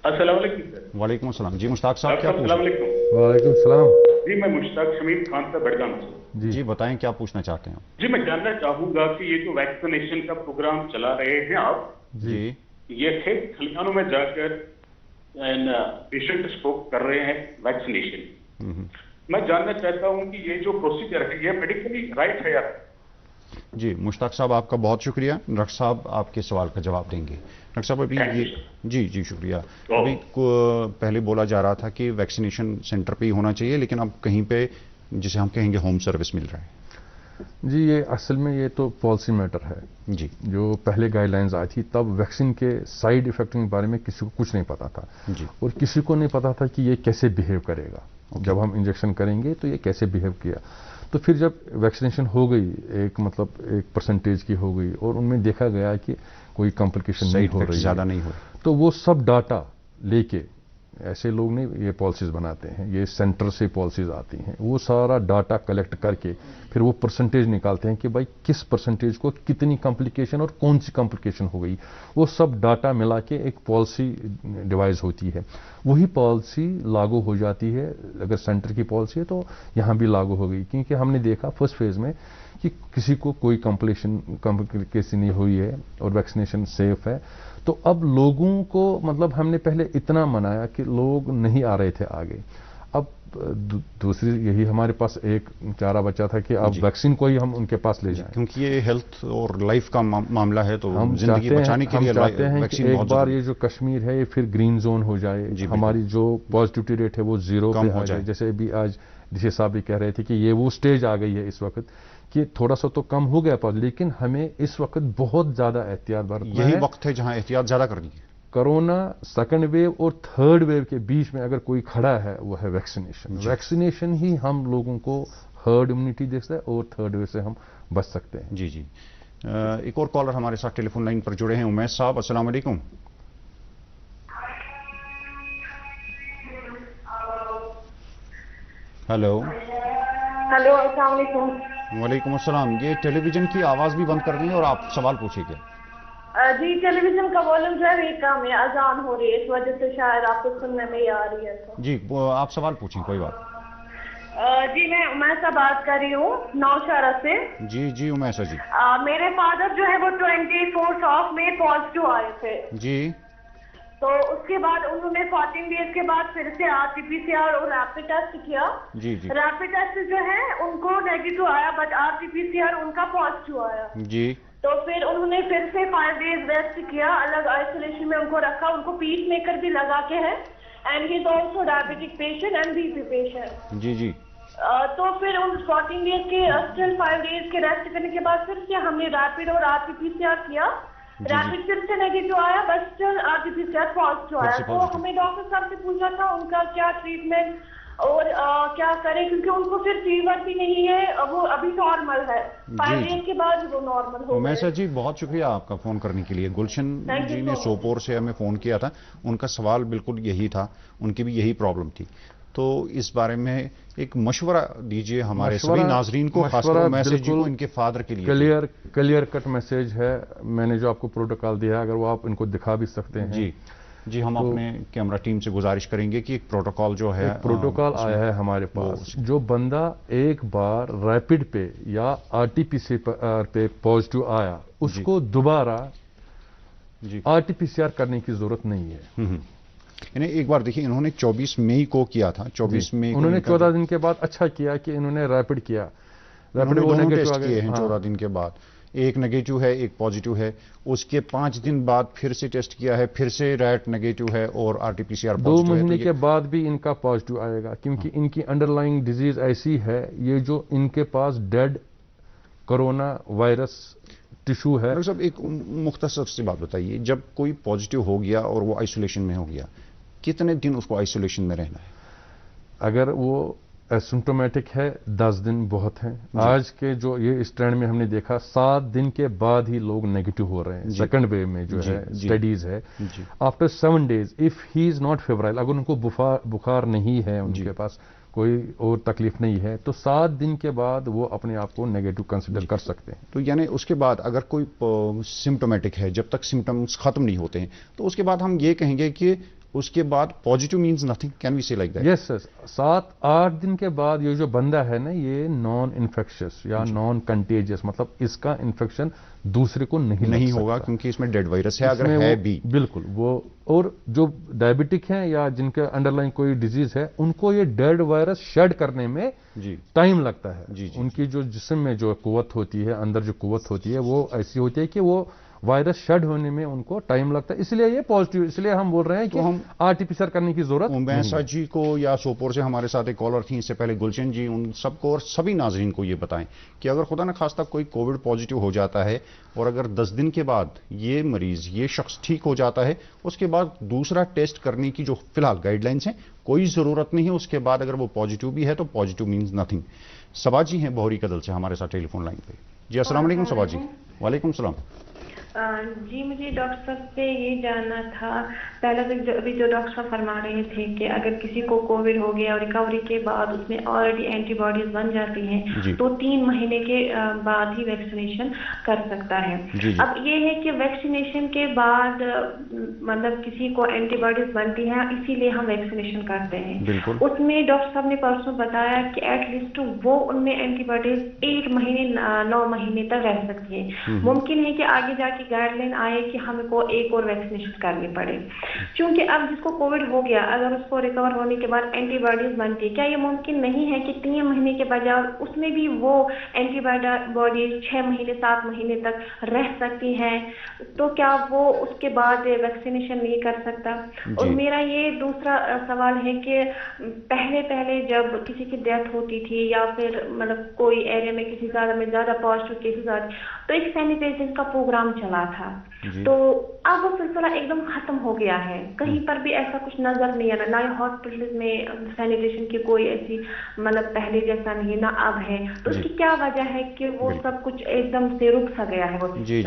अस्सलाम वालेकुम सर। वालेकुम अस्सलाम। जी मुश्ताक साहब क्या अस्सलाम वालेकुम। वालेकुम सलाम। जी मैं मुश्ताक शमीम खान साहब बड़गाम से। जी बताएं क्या पूछना चाहते हैं आप? जी मैं जानना चाहूंगा कि ये जो वैक्सीनेशन का प्रोग्राम चला रहे हैं आप, जी ये खेत खलिहानों में जाकर पेशेंट्स को कर रहे हैं वैक्सीनेशन। मैं जानना चाहता हूं कि ये जो प्रोसीजर है ये मेडिकली राइट है या? जी मुश्ताक साहब आपका बहुत शुक्रिया। डॉक्टर साहब आपके सवाल का जवाब देंगे। डॉक्टर साहब अभी ये जी शुक्रिया। अभी पहले बोला जा रहा था कि वैक्सीनेशन सेंटर पे ही होना चाहिए, लेकिन अब कहीं पे जिसे हम कहेंगे होम सर्विस मिल रहा है। जी ये असल में ये तो पॉलिसी मैटर है जी। जो पहले गाइडलाइंस आई थी तब वैक्सीन के साइड इफेक्ट के बारे में किसी को कुछ नहीं पता था जी। और किसी को नहीं पता था कि ये कैसे बिहेव करेगा। जब हम इंजेक्शन करेंगे तो ये कैसे बिहेव किया। तो फिर जब वैक्सीनेशन हो गई एक मतलब एक परसेंटेज की हो गई और उनमें देखा गया कि कोई कॉम्प्लिकेशन नहीं हो रही, ज़्यादा नहीं हो, तो वो सब डाटा लेके, ऐसे लोग नहीं ये पॉलिसीज बनाते हैं, ये सेंटर से पॉलिसीज आती हैं, वो सारा डाटा कलेक्ट करके फिर वो परसेंटेज निकालते हैं कि भाई किस परसेंटेज को कितनी कॉम्प्लिकेशन और कौन सी कॉम्प्लिकेशन हो गई। वो सब डाटा मिला के एक पॉलिसी डिवाइस होती है। वही पॉलिसी लागू हो जाती है। अगर सेंटर की पॉलिसी है तो यहाँ भी लागू हो गई, क्योंकि हमने देखा फर्स्ट फेज में कि किसी को कोई कॉम्प्लिकेशन नहीं हुई है और वैक्सीनेशन सेफ है। तो अब लोगों को मतलब हमने पहले इतना मनाया कि लोग नहीं आ रहे थे आगे। अब दूसरी यही हमारे पास एक चारा बचा था कि अब वैक्सीन को ही हम उनके पास ले जाएं, क्योंकि ये हेल्थ और लाइफ का मामला है। तो हम जिंदगी बचाने के लिए चाहते हैं कि एक बार जरूरी। ये जो कश्मीर है ये फिर ग्रीन जोन हो जाए, हमारी जो पॉजिटिविटी रेट है वो जीरो पे आ जाए। जैसे अभी आज डीसी साहब भी कह रहे थे कि ये वो स्टेज आ गई है इस वक्त कि थोड़ा सा तो कम हो गया पर, लेकिन हमें इस वक्त बहुत ज्यादा एहतियात बरतना है। यही वक्त है जहां एहतियात ज्यादा करनी है। कोरोना सेकंड वेव और थर्ड वेव के बीच में अगर कोई खड़ा है वो है वैक्सीनेशन। वैक्सीनेशन ही हम लोगों को हर्ड इम्यूनिटी देता है और थर्ड वेव से हम बच सकते हैं। जी जी। एक और कॉलर हमारे साथ टेलीफोन लाइन पर जुड़े हैं, उमैस साहब। अस्सलाम वालेकुम। हेलो हेलो अस्सलाम वालेकुम। वालेकुम अस्सलाम। ये टेलीविजन की आवाज भी बंद कर दें और आप सवाल पूछिए। जी टेलीविजन का वॉल्यूम जो है कम है, अजान हो रही है, इस वजह से शायद आपको सुनने में ही आ रही है। तो जी आप सवाल पूछें, कोई बात। जी मैं उमैसा बात कर रही हूँ नौशहरा से। जी जी उमैसा जी। मेरे फादर जो है वो 24 में पॉजिटिव आए थे जी। तो उसके बाद उन्होंने 14 डेज के बाद फिर से RT-PCR और रैपिड टेस्ट किया। जी जी। रैपिड टेस्ट जो है उनको नेगेटिव आया बट RT-PCR उनका पॉजिटिव आया। जी। तो फिर उन्होंने फिर से 5 डेज रेस्ट किया, अलग आइसोलेशन में उनको रखा, उनको पीस मेकर भी लगा के है and he is also diabetic patient and BP patient. जी जी। तो फिर उन 14 डेज के स्टिल 5 डेज के रेस्ट करने के बाद फिर से हमने रैपिड और RT-PCR किया। रैपिड फिर से नेगेटिव आया बट स्टिल RT-PCR पॉजिटिव आया। तो हमें डॉक्टर साहब से पूछा था उनका क्या ट्रीटमेंट और क्या करें, क्योंकि उनको फिर फीवर भी नहीं है, वो अभी नॉर्मल है, 5 डेज के बाद वो नॉर्मल हो गए। सर जी बहुत शुक्रिया आपका फोन करने के लिए। गुलशन जी ने सोपोर से हमें फोन किया था, उनका सवाल बिल्कुल यही था, उनकी भी यही प्रॉब्लम थी। तो इस बारे में एक मशवरा दीजिए हमारे सभी नाजरीन को, खासकर मैसेज को इनके फादर के लिए। क्लियर कट मैसेज है। मैंने जो आपको प्रोटोकॉल दिया है अगर वो आप इनको दिखा भी सकते हैं। जी जी। हम अपने कैमरा टीम से गुजारिश करेंगे कि एक प्रोटोकॉल जो है, प्रोटोकॉल आया है हमारे पास। जो बंदा एक बार रैपिड पे या RT-PCR पे पॉजिटिव आया उसको दोबारा RT-PCR करने की जरूरत नहीं है। इन्हें एक बार देखिए, इन्होंने 24 मई को किया था। 24 मई उन्होंने 14 दिन के बाद अच्छा किया कि इन्होंने रैपिड किया। रैपिड वो नेगेटिव किए हैं 14 दिन के बाद, एक नेगेटिव है एक पॉजिटिव है। उसके 5 दिन बाद फिर से टेस्ट किया है, फिर से रैट नेगेटिव है और RT-PCR पॉजिटिव है। 2 महीने के बाद भी इनका पॉजिटिव आएगा, क्योंकि इनकी अंडरलाइंग डिजीज ऐसी है, ये जो इनके पास डेड कोरोना वायरस टिश्यू है। डॉक्टर साहब एक मुख्तसर सी बात बताइए, जब कोई पॉजिटिव हो गया और वो आइसोलेशन में हो गया, कितने दिन उसको आइसोलेशन में रहना है? अगर वो ایسمٹومیٹک ہے 10 دن بہت ہیں. آج کے جو یہ اس ٹرینڈ میں ہم نے دیکھا 7 دن کے بعد ہی لوگ نیگیٹو ہو رہے ہیں. سیکنڈ ویو میں جو ہے اسٹڈیز ہے after 7 days if he is not febrile, اگر ان کو بخار نہیں ہے, ان کے پاس کوئی اور تکلیف نہیں ہے, تو 7 دن کے بعد وہ اپنے آپ کو نیگیٹو کنسیڈر کر سکتے ہیں. تو یعنی اس کے بعد اگر کوئی سمٹومیٹک ہے, جب تک سمٹمز ختم نہیں ہوتے ہیں, تو اس کے بعد ہم یہ کہیں گے کہ اس کے بعد positive means nothing, can we say like that? یس سر, 7-8 دن کے بعد یہ جو بندہ ہے نا, یہ نان انفیکشس یا نان کنٹیجس, مطلب اس کا انفیکشن دوسرے کو نہیں ہوگا, کیونکہ اس میں ڈیڈ وائرس ہے اگر ہے بھی. بالکل. وہ اور جو ڈائبٹک ہیں یا جن کے انڈر لائن کوئی ڈیزیز ہے, ان کو یہ ڈیڈ وائرس شیڈ کرنے میں ٹائم لگتا ہے. ان کی جو جسم میں جو قوت ہوتی ہے, اندر جو قوت ہوتی ہے, وہ ایسی ہوتی ہے کہ وہ وائرس شیڈ ہونے میں ان کو ٹائم لگتا ہے. اس لیے یہ پازیٹیو, اس لیے ہم بول رہے ہیں کہ ہم RT-PCR کرنے کی ضرورت نہیں. جی کو یا سوپور سے ہمارے ساتھ ایک کالر تھی اس سے پہلے, گلشن جی, ان سب کو اور سبھی ناظرین کو یہ بتائیں کہ اگر خدا نہ خواستہ کوئی کووڈ پازیٹیو ہو جاتا ہے اور اگر 10 دن کے بعد یہ مریض, یہ شخص ٹھیک ہو جاتا ہے, اس کے بعد دوسرا ٹیسٹ کرنے کی جو فی الحال گائیڈ لائنس ہیں کوئی ضرورت نہیں ہے. اس کے بعد اگر وہ پازیٹیو بھی ہے تو پازیٹیو مینز نتھنگ. سبا جی ہیں بہوری کدل سے ہمارے ساتھ ٹیلی فون لائن پہ. جی السلام علیکم سبا جی. وعلیکم السلام. جی مجھے ڈاکٹر صاحب سے یہ جاننا تھا, پہلے ابھی جو ڈاکٹر صاحب فرما رہے تھے کہ اگر کسی کو کووڈ ہو گیا اور ریکوری کے بعد اس میں آلریڈی اینٹی باڈیز بن جاتی ہیں تو 3 مہینے کے بعد ہی ویکسینیشن کر سکتا ہے. اب یہ ہے کہ ویکسینیشن کے بعد مطلب کسی کو اینٹی باڈیز بنتی ہیں, اسی لیے ہم ویکسینیشن کرتے ہیں. اس میں ڈاکٹر صاحب نے پرسوں بتایا کہ ایٹ لیسٹ وہ ان میں اینٹی باڈیز 8 مہینے 9 مہینے تک رہ سکتی ہیں. ممکن ہے کہ آگے جا کے گائیڈ لائن آئے کہ ہمیں کو ایک اور ویکسینیشن کرنی پڑے, کیونکہ اب جس کو کووڈ ہو گیا اگر اس کو ریکور ہونے کے بعد اینٹی باڈیز بنتی ہے, کیا یہ ممکن نہیں ہے کہ 3 مہینے کے بجائے اس میں بھی وہ اینٹی باڈیز 6 مہینے 7 مہینے تک رہ سکتی ہیں, تو کیا وہ اس کے بعد ویکسینیشن نہیں کر سکتا؟ اور میرا یہ دوسرا سوال ہے کہ پہلے جب کسی کی ڈیتھ ہوتی تھی یا پھر مطلب کوئی ایریا میں کسی زیادہ پازیٹیو کیسز آتے تو ایک سینیٹائزیشن کا پروگرام چلا تھا, تو اب وہ سلسلہ ایک دم ختم ہو گیا ہے. کہیں پر بھی ایسا کچھ نظر نہیں آنا, نہ ہاسپٹل میں سینیٹیشن کی کوئی ایسی مطلب پہلے جیسا نہیں, نہ اب ہے. تو اس کی کیا وجہ ہے کہ وہ سب کچھ ایک دم سے رک سا گیا ہے؟ جی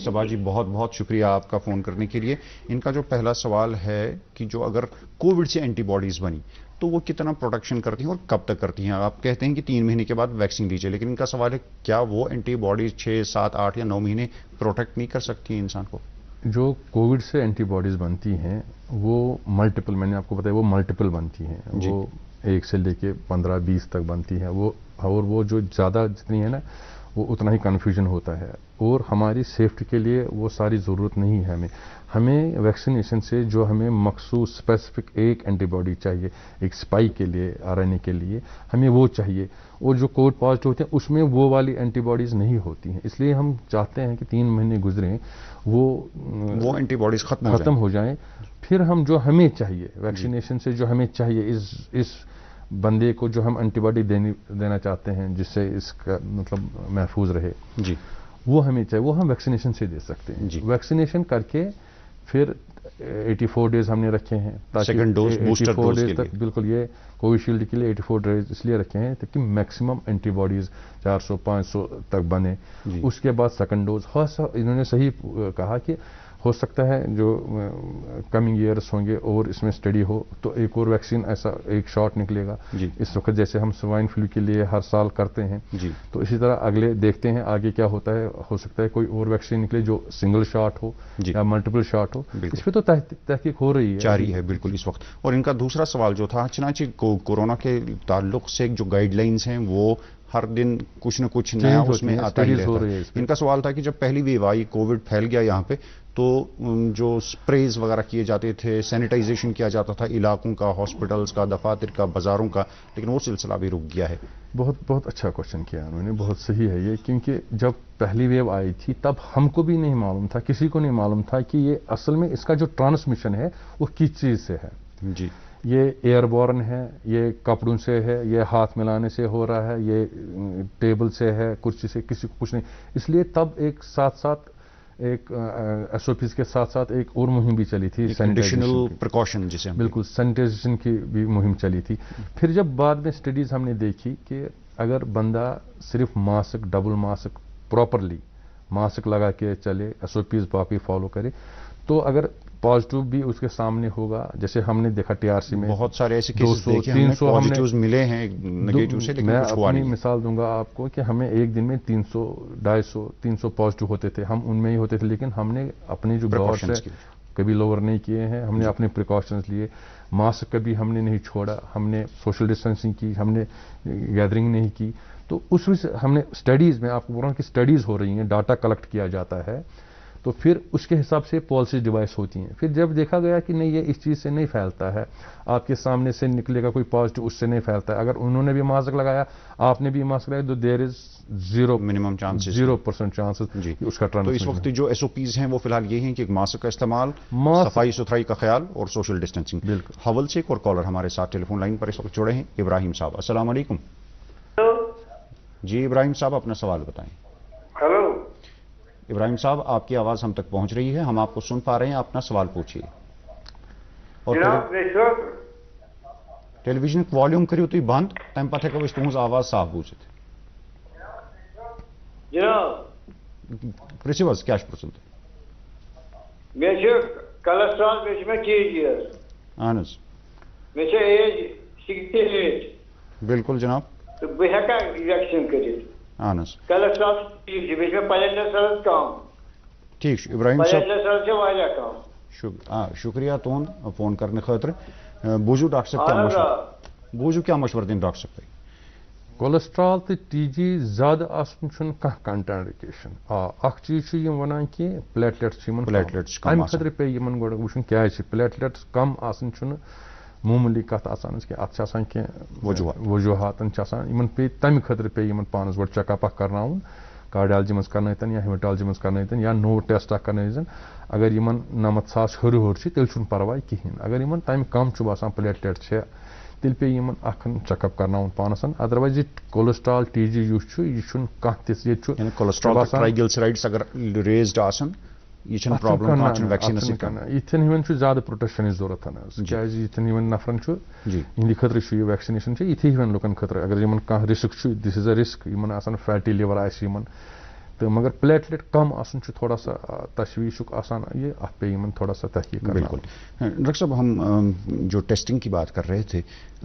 سبا جی بہت بہت شکریہ آپ کا فون کرنے کے لیے. ان کا جو پہلا سوال ہے کہ جو اگر کووڈ سے اینٹی باڈیز بنی تو وہ کتنا پروٹیکشن کرتی ہیں اور کب تک کرتی ہیں؟ آپ کہتے ہیں کہ 3 مہینے کے بعد ویکسین لیجیے, لیکن ان کا سوال ہے کیا وہ اینٹی باڈیز 6, 7, 8 یا 9 مہینے پروٹیکٹ نہیں کر سکتی ہیں انسان کو؟ جو کووڈ سے اینٹی باڈیز بنتی ہیں وہ ملٹیپل, میں نے آپ کو بتایا وہ ملٹیپل بنتی ہیں. وہ 1 سے لے کے 15-20 تک بنتی ہیں وہ, اور وہ جو زیادہ جتنی ہے نا وہ اتنا ہی کنفیوژن ہوتا ہے. اور ہماری سیفٹی کے لیے وہ ساری ضرورت نہیں ہے. ہمیں ویکسینیشن سے جو ہمیں مخصوص اسپیسیفک ایک اینٹی باڈی چاہیے, ایک اسپائک کے لیے, RNA کے لیے ہمیں وہ چاہیے. اور جو کووڈ پازیٹیو ہوتے ہیں اس میں وہ والی اینٹی باڈیز نہیں ہوتی ہیں. اس لیے ہم چاہتے ہیں کہ 3 مہینے گزریں, وہ اینٹی باڈیز ختم ہو جائیں. پھر ہم جو ہمیں چاہیے ویکسینیشن سے جو ہمیں چاہیے اس بندے کو جو ہم اینٹی باڈی دینا چاہتے ہیں جس سے اس کا مطلب محفوظ رہے, وہ ہمیں چاہیے, وہ ہم ویکسینیشن سے دے سکتے ہیں. ویکسینیشن کر کے پھر 84 ڈیز ہم نے رکھے ہیں سیکنڈ ڈوز بوسٹر ڈوز کے تک. بالکل, یہ کووشیلڈ کے لیے 84 ڈیز اس لیے رکھے ہیں تاکہ میکسیمم اینٹی باڈیز 400-500 تک بنے. اس کے بعد سیکنڈ ڈوز. انہوں نے صحیح کہا کہ ہو سکتا ہے جو کمنگ ایئرس ہوں گے اور اس میں اسٹڈی ہو تو ایک اور ویکسین ایسا ایک شاٹ نکلے گا. اس وقت جیسے ہم سوائن فلو کے لیے ہر سال کرتے ہیں, تو اسی طرح اگلے دیکھتے ہیں آگے کیا ہوتا ہے. ہو سکتا ہے کوئی اور ویکسین نکلے جو سنگل شاٹ ہو یا ملٹیپل شاٹ ہو. اس پہ تو تحقیق ہو رہی ہے, جاری ہے بالکل اس وقت. اور ان کا دوسرا سوال جو تھا, چنانچہ کورونا کے تعلق سے جو گائیڈ لائنس ہیں وہ ہر دن کچھ نہ کچھ نیا اس میں آتا ہی رہتا ہے. ان کا سوال تھا کہ جب پہلی ویو آئی, کووڈ پھیل گیا یہاں پہ, تو جو سپریز وغیرہ کیے جاتے تھے, سینیٹائزیشن کیا جاتا تھا علاقوں کا, ہاسپٹلز کا, دفاتر کا, بازاروں کا, لیکن وہ سلسلہ بھی رک گیا ہے. بہت اچھا کوشچن کیا انہوں نے, بہت صحیح ہے یہ. کیونکہ جب پہلی ویو آئی تھی تب ہم کو بھی نہیں معلوم تھا, کسی کو نہیں معلوم تھا کہ یہ اصل میں اس کا جو ٹرانسمیشن ہے وہ کس چیز سے ہے. یہ ایئر بورن ہے, یہ کپڑوں سے ہے, یہ ہاتھ ملانے سے ہو رہا ہے, یہ ٹیبل سے ہے, کرسی سے, کسی کو کچھ نہیں. اس لیے تب ایک ساتھ ایک SOPs کے ساتھ ساتھ ایک اور مہم بھی چلی تھی، ایڈیشنل پریکاشن جسے بالکل سینیٹائزیشن کی بھی مہم چلی تھی. پھر جب بعد میں اسٹڈیز ہم نے دیکھی کہ اگر بندہ صرف mask double mask properly mask لگا کے چلے، SOPs باقی فالو کرے، تو اگر پازیٹو بھی اس کے سامنے ہوگا، جیسے ہم نے دیکھا TRC میں بہت سارے ایسے کیسز دیکھے ہم نے پازیٹیوز ملے ہیں نیگیٹو سے، لیکن میں اپنی مثال دوں گا آپ کو کہ ہمیں ایک دن میں 300 250 پازیٹو ہوتے تھے، ہم ان میں ہی ہوتے تھے، لیکن ہم نے اپنے جو گورس ہے کبھی لوور نہیں کیے ہیں، ہم نے اپنے پریکاشنز لیے، ماسک کبھی ہم نے نہیں چھوڑا، ہم نے سوشل ڈسٹینسنگ کی، ہم نے گیدرنگ نہیں کی. تو اس وجہ سے ہم نے اسٹڈیز میں آپ کو بول رہا ہوں کہ اسٹڈیز ہو رہی ہیں، ڈاٹا کلیکٹ کیا جاتا ہے، تو پھر اس کے حساب سے پالیسی ڈیوائس ہوتی ہیں. پھر جب دیکھا گیا کہ نہیں یہ اس چیز سے نہیں پھیلتا ہے، آپ کے سامنے سے نکلے گا کوئی پازیٹو، اس سے نہیں پھیلتا ہے، اگر انہوں نے بھی ماسک لگایا آپ نے بھی ماسک لگایا، تو دیر از 0% چانسز اس کا ٹرانسمیشن. تو اس وقت جو SOPs ہیں وہ فی الحال یہ ہیں کہ ماسک کا استعمال، صفائی ستھرائی کا خیال اور سوشل ڈسٹینسنگ. بالکل. حول سے ایک اور کالر ہمارے ساتھ ٹیلی فون لائن پر اس وقت جڑے ہیں، ابراہیم صاحب. السلام علیکم. جی ابراہیم صاحب اپنا سوال بتائیں. ہلو ابراہیم صاحب آپ کی آواز ہم تک پہنچ رہی ہے، ہم آپ کو سن پا رہے ہیں، اپنا سوال پوچھیے. اور ٹیلی ویژن والیوم کریو تھی بند، تم پتہ ہیکو تہذ آواز صاف بوزت. جناب پرژھو حظ کیا پرژھن تُہۍ؟ مےٚ کولسٹرال بیٚیہِ چھُ مےٚ KGS. اہن حظ. مےٚ چھِ ایج 68. بالکل جناب. تہٕ بہٕ ہٮ۪کا ویکسیٖن کٔرِتھ؟ اہن حظ. کولسٹرال ٹھیٖک چھُ، بیٚیہِ چھِ مےٚ پلیٹلیٹس کم. ٹھیک چھُ ابراہیم صاحب. پلیٹلیٹس چھِ واریاہ کم. شکریہ تہد فون کرنے خاطر. بوزو ڈاکٹر صاحب کیا مشورہ، بوزو کیا مشورہ دین ڈاکٹر صاحب. کولسٹرال تو TG زیادہ آسن چھُنہٕ کانٛہہ کنٹرانڈیکیشن. اکھ چیز چھُ یِم ونان کہِ پلیٹلیٹس چھِ یِمن امہِ خٲطرٕ پیٚیہِ یِمن گۄڈٕ وٕچھُن کیازِ چھِ پلیٹلیٹس کم آسان چھُنہٕ معموٗلی کتھ آسان کینٛہہ، اتھ چھِ آسان کینٛہہ وجوہاتن چھِ آسان، یِمن پیٚیہِ تمہِ خٲطرٕ پیٚیہِ یِمن پانس گۄڈٕ چیک اپ اکھ کرناوُن، کارڈیالجی منٛز کرنٲیتن یا ہیمٹالجی منٛز کرنٲیتن یا نوٚو ٹیسٹ اکھ کرنٲیتن. اگر یِمن 90,000 ہیوٚر چھِ تیٚلہِ چھُنہٕ پرواے کِہیٖنۍ. اگر یِمن تمہِ کم چھُ باسان پلیٹلیٹ چھِ تیٚلہِ پیٚیہِ یِمن اکھ چیک اپ کرناوُن پانس. ادروایز یہِ کولسٹرال TG یُس چھُ یہِ چھُنہٕ کانٛہہ تہِ ییٚتہِ چھُ کولسٹرال ٹرائیگلسرائڈس اگر ریزڈ آسن یہ چھنہٕ پرابلم ویکسیٖن سۭتۍ کران. یِتھٮ۪ن ہِوٮ۪ن چھُ زیادٕ پروٹیکشنٕچ ضروٗرت حظ، کیازِ یِتھٮ۪ن ہِوٮ۪ن نفرن چھُ یِہنٛدِ خٲطرٕ چھُ یہِ ویکسِنیشن چھِ یِتھی ہِوٮ۪ن لُکن خٲطرٕ. اگر یِمن کانٛہہ رِسک چھُ، دِس از اے رِسک، یِمن آسان فیٹی لیور آسہِ یِمن تہٕ مگر پلیٹلیٹ کم آسُن چھُ تھوڑا سا تشویشُک آسان، یہ اتھ پیٚیہِ یِمن تھوڑا سا تحقیق کرنا. بالکل. ڈاکٹر صاحب ہم جو ٹیسٹنگ کی بات کر رہے تھے،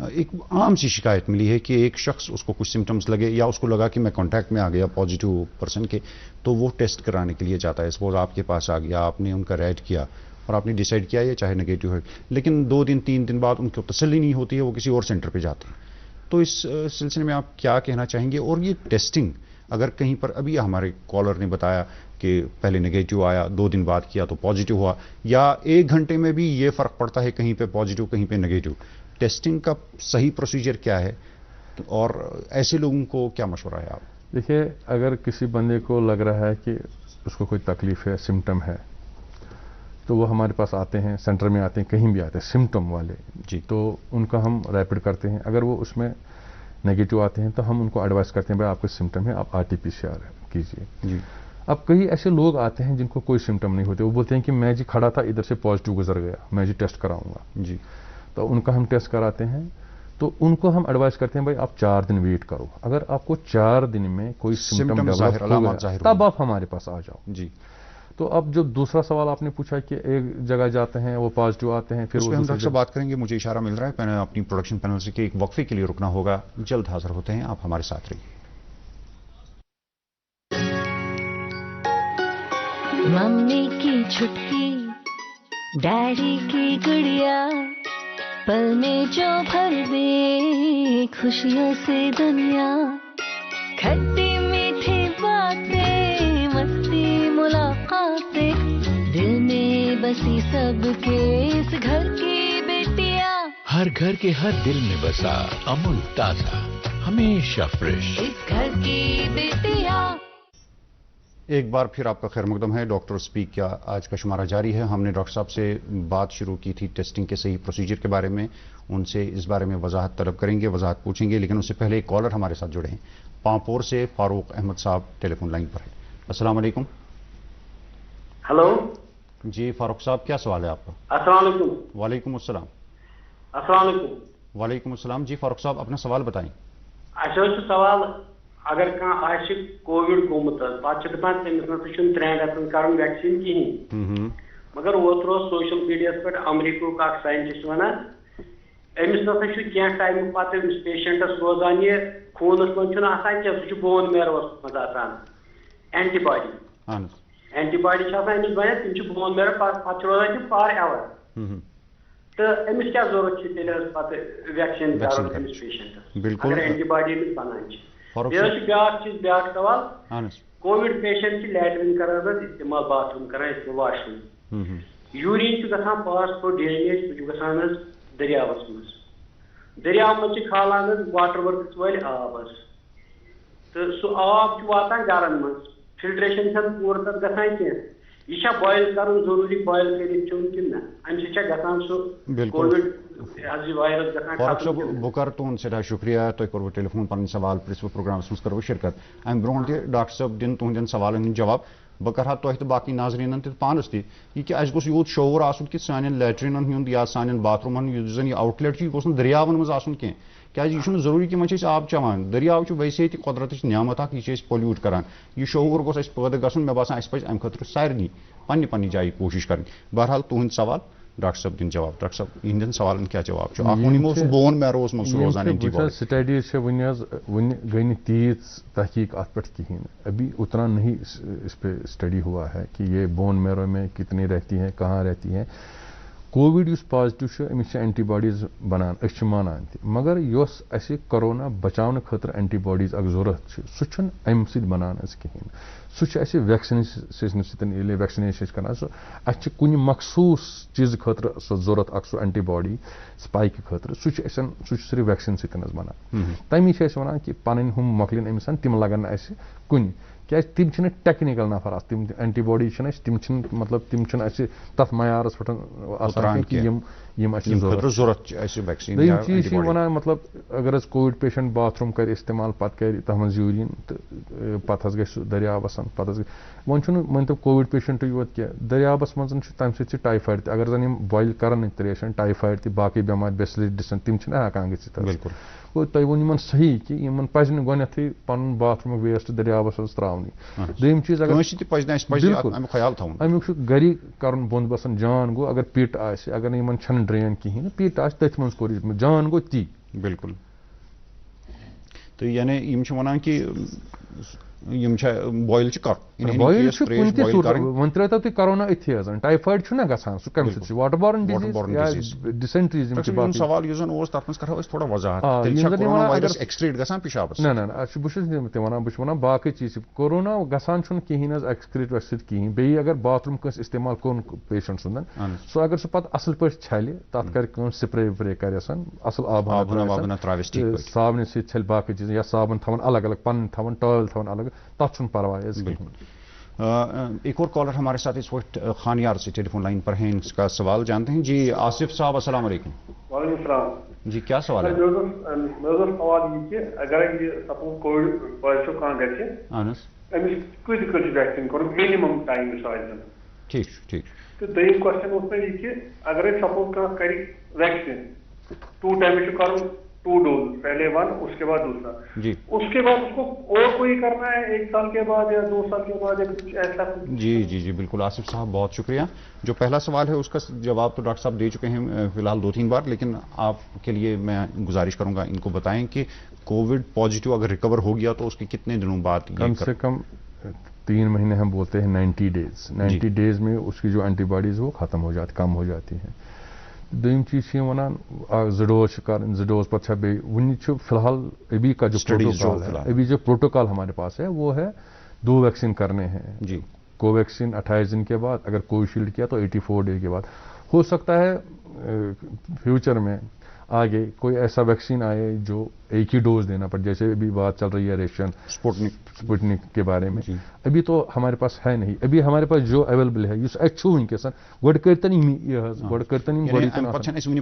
ایک عام سی شکایت ملی ہے کہ ایک شخص اس کو کچھ سمٹمس لگے یا اس کو لگا کہ میں کانٹیکٹ میں آ گیا پازیٹیو پرسن کے، تو وہ ٹیسٹ کرانے کے لیے جاتا ہے. سپوز آپ کے پاس آ گیا، آپ نے ان کا ریٹ کیا اور آپ نے ڈیسائیڈ کیا یہ چاہے نیگیٹو ہے، لیکن 2 دن 3 دن بعد ان کو تسلی نہیں ہوتی ہے، وہ کسی اور سینٹر پہ جاتے ہیں. تو اس سلسلے میں آپ کیا کہنا چاہیں گے؟ اور یہ ٹیسٹنگ اگر کہیں پر، ابھی ہمارے کالر نے بتایا کہ پہلے نیگیٹو آیا، 2 دن بعد کیا تو پازیٹیو ہوا، یا 1 گھنٹے میں بھی یہ فرق پڑتا ہے، کہیں پہ پازیٹیو کہیں پہ نیگیٹو، ٹیسٹنگ کا صحیح پروسیجر کیا ہے اور ایسے لوگوں کو کیا مشورہ ہے آپ؟ دیکھیے اگر کسی بندے کو لگ رہا ہے کہ اس کو کوئی تکلیف ہے، سمٹم ہے، تو وہ ہمارے پاس آتے ہیں، سینٹر میں آتے ہیں، کہیں بھی آتے ہیں سمٹم والے جی، تو ان کا ہم ریپڈ کرتے ہیں. اگر وہ اس میں نیگیٹو آتے ہیں تو ہم ان کو ایڈوائز کرتے ہیں بھائی آپ کو سمٹم ہے، آپ RT-PCR کیجیے. جی. اب کئی ایسے لوگ آتے ہیں جن کو کوئی سمٹم نہیں ہوتے، وہ بولتے ہیں کہ میں جی کھڑا تھا ادھر سے پازیٹیو گزر گیا، میں جی ٹیسٹ کراؤں گا. جی. تو ان کا ہم ٹیسٹ کراتے ہیں، تو ان کو ہم ایڈوائز کرتے ہیں بھائی آپ 4 دن ویٹ کرو. اگر آپ کو 4 دن میں کوئی سمٹم ڈیولپ ہو گیا تب آپ ہمارے پاس آ جاؤ. جی. تو اب جو دوسرا سوال آپ نے پوچھا کہ ایک جگہ جاتے ہیں وہ پازیٹیو آتے ہیں، پھر اس پہ ہم ڈاکٹر سے بات کریں گے. مجھے اشارہ مل رہا ہے پہلے اپنی پروڈکشن پینل سے کہ ایک وقفے کے لیے رکنا ہوگا، جلد حاضر ہوتے ہیں، آپ ہمارے ساتھ رہیے. ممی کی چھٹکی ڈیڈی کی گڑیا، پل میں جو بھر دے خوشیوں سے دنیا، کھٹی میٹھی باتیں، مستی ملاقاتیں، دل میں بسی سب کے اس گھر کی بیٹیاں، ہر گھر کے ہر دل میں بسا امول تازہ، ہمیشہ فریش، اس گھر کی بیٹیاں. ایک بار پھر آپ کا خیر مقدم ہے. ڈاکٹر سپیک کا آج کا شمارہ جاری ہے. ہم نے ڈاکٹر صاحب سے بات شروع کی تھی ٹیسٹنگ کے صحیح پروسیجر کے بارے میں، ان سے اس بارے میں وضاحت طلب کریں گے، وضاحت پوچھیں گے، لیکن اس سے پہلے ایک کالر ہمارے ساتھ جڑے ہیں. پامپور سے فاروق احمد صاحب ٹیلی فون لائن پر ہے. السلام علیکم. हेलो जी फारूक साहब, क्या सवाल है आपका? अस्सलाम वालेकुम। वालेकुम अस्सलाम। अस्सलाम वालेकुम। वालेकुम अस्सलाम। जी फारूक साहब, अपना सवाल बताएं। सवाल, अगर कह कोविड गोमुत पे दपान तमिस ना 3 रेतन कर वैक्सीन कहें, मगर ओतर सोशल मीडिया पे अमरीक साइंटिस्ट वनान अमिस ना क्या टाइम पे पेशेंटस रोजान ये खूनस मन क्या बोन मैरोस मज एंटीबॉडी एंटीबॉडी अमिस बन तम बोन मैरो पे रोजान फॉर एवर, तो अमिस क्या जरूरत पे वैक्सीन कर पेशेंटस बिल्कुल एंटीबॉडी बनान ब्या चीज ब्या सवाल, कोविड पेशेंट लैट्रिन कर इस्तेमाल बाथरूम कर वाशरूम, यूरिन गसान पास थ्रो ड्रेनेज गसान दरियावस मज, दरियाव मज खालान वाटर वर्क्स वाल आब, तो सह आब वातान गरन मज, फिल्ट्रेशन पूर तक गसान कह, यह बॉयल कर जरूरी बॉयल कर चुन कि ना अमे गसान सह कोविड वायरस गसान। बह कर तुहद सदा शुक्रिया, तुम कोर टेलीफोन पन सवाल पृथ्व प्रोग्रामस मज करो शिरकत। अम ब्रो डॉक्टर साहब दिन तुहदन सवालन जवाब। बह कर तुह तो बाकी नाजरीन पानस कि अस गोस यूत शोर आसुन कि सान लैट्रिन हुंद या सान बाथरूमन जन यह आउटलेट यह गोस दरियावन मज आसुन कह, क्या यह जरूरी कि वह आब चवान, दरियाव वैसे कुदरत नियामत यह पोल्यूट करान, यह शोर गोस पैदा गन। मे बासान पे अम खतर सारे पन्नी पन्नी जाए कोशिश कर। बहरहाल तुहद सवाल डॉक्टर साहब दिन जवाब। डॉक्टर साहब इन सवाल क्या जवाब? बोन मैरोस मज रोजान स्टडीज वन गई तीज तहकीक अत पे कहें, अभी उतना नहीं इस पे स्टडी हुआ है कि ये बोन मैरो में कितनी रहती हैं, कहाँ रहती हैं। कोविड इस पॉजिटिव अमिस एंटीबॉडीज बनान मानान, मगर यस कोरोना बचाव खतर एंटीबॉडीज जरूरत सह अम सत बनान कहें, सह वैक्सीनेशन सैले वैक्सीनेशन कर कुछ मखसूस चीज खतर सह जरूरत सह एंटीबॉडी स्पाइक खतर सह सिर्फ वैक्सीन सत बनान। तमी वन कि पन हम मकलिन अमिस तम लगन कुन, क्या तम टेक्निकल नफर तम एंटीबॉडी तम मतलब तम तथ मयारस पे दोम चीज वन मतलब अगर कोविड पेशेंट बाथरूम कर इस्तेमाल पे कर तथ मज यूरिन तो पे गि दरियावस पे वन मन तो कोविड पेशेंट योत क्या दरियावस मज तम टाइफाइड अगर जन बॉयल कर त्रेश टाइफाइड तक बाकी बेमार बेसिलिस डिसन तम हेकान गो तुम वन सही कि इन पज गथी पन बाथरूम वेस्ट दरियावस त्रावन। दोम चीज अमुक गरी कर बोंद बसन जान गो, अगर पिट अगर इन ड्रेन कहें पिट तथ मज कोर जान गो ती बिल्कुल। तो यानी वन कि बॉयल कर वन त्रो तुम कोरोना अथी टाइफाइड ना गसान सह कम वाटर बोर्न डिजीज डिसेंट्रीज सवाल थोड़ा वजाहत एक्सक्रीट गसान पेशाबस ना बस वन बाकी चीज कोरोना गसान कहीं एक्सक्रीट वेक्सक्रीट कहें। बे अगर बाथरूम कस इस्तेमाल कोन पेशेंट सुंदन सो अगर सह पे असल पे छल तथ कर स्प्रे व्रे कर असल आब साबन सल बाकी चीज या साबन थवन अलग अलग पन थवन टॉयल थवन अलग तथ परवाह। एक और कॉलर हमारे साथ इस वक्त खानियार से टेलीफोन लाइन पर हैं, इसका सवाल जानते हैं। जी आसिफ साहब अस्सलाम वालेकुम। वालेकुम सलाम जी, क्या सवाल है? मेरा सवाल ये कि अगर ये सपोज कोविड पॉजिटिव कहां गए अमिस कत वैक्सीन कर मिनिमम टाइम मिसाल ठीक ठीक। तो दोम क्वेश्चन उसमें ये कि अगर सपोज कह कर वैक्सीन 2 टाइम कर 2 डोज, पहले 1 उसके बाद दूसरा जी, उसके बाद उसको और कोई करना है 1 साल के बाद या 2 साल के बाद या कुछ ऐसा? जी जी जी बिल्कुल आसिफ साहब, बहुत शुक्रिया। जो पहला सवाल है उसका जवाब तो डॉक्टर साहब दे चुके हैं फिलहाल 2-3 बार, लेकिन आपके लिए मैं गुजारिश करूंगा इनको बताएं कि कोविड पॉजिटिव अगर रिकवर हो गया तो उसके कितने दिनों बाद? कम से कम 3 महीने हम बोलते हैं 90 डेज। 90 डेज में उसकी जो एंटीबॉडीज वो खत्म हो जाती, कम हो जाती है। दोम चीज वन 2 डोज कर 2 डोज पे वन फिलहाल अभी का जो प्रोटोकॉल है, अभी जो प्रोटोकॉल हमारे पास है वो है 2 वैक्सीन करने हैं जी। कोवैक्सीन 28 दिन के बाद, अगर कोविशील्ड किया तो 84 डे के बाद। हो सकता है फ्यूचर में आगे कोई ऐसा वैक्सीन आए जो एक ही डोज देना पड़े, जैसे अभी बात चल रही है रशियन स्पुटनिक के बारे में, अभी तो हमारे पास है नहीं, अभी हमारे पास जो अवेलेबल है यह अच्छु वनकस गोड करतन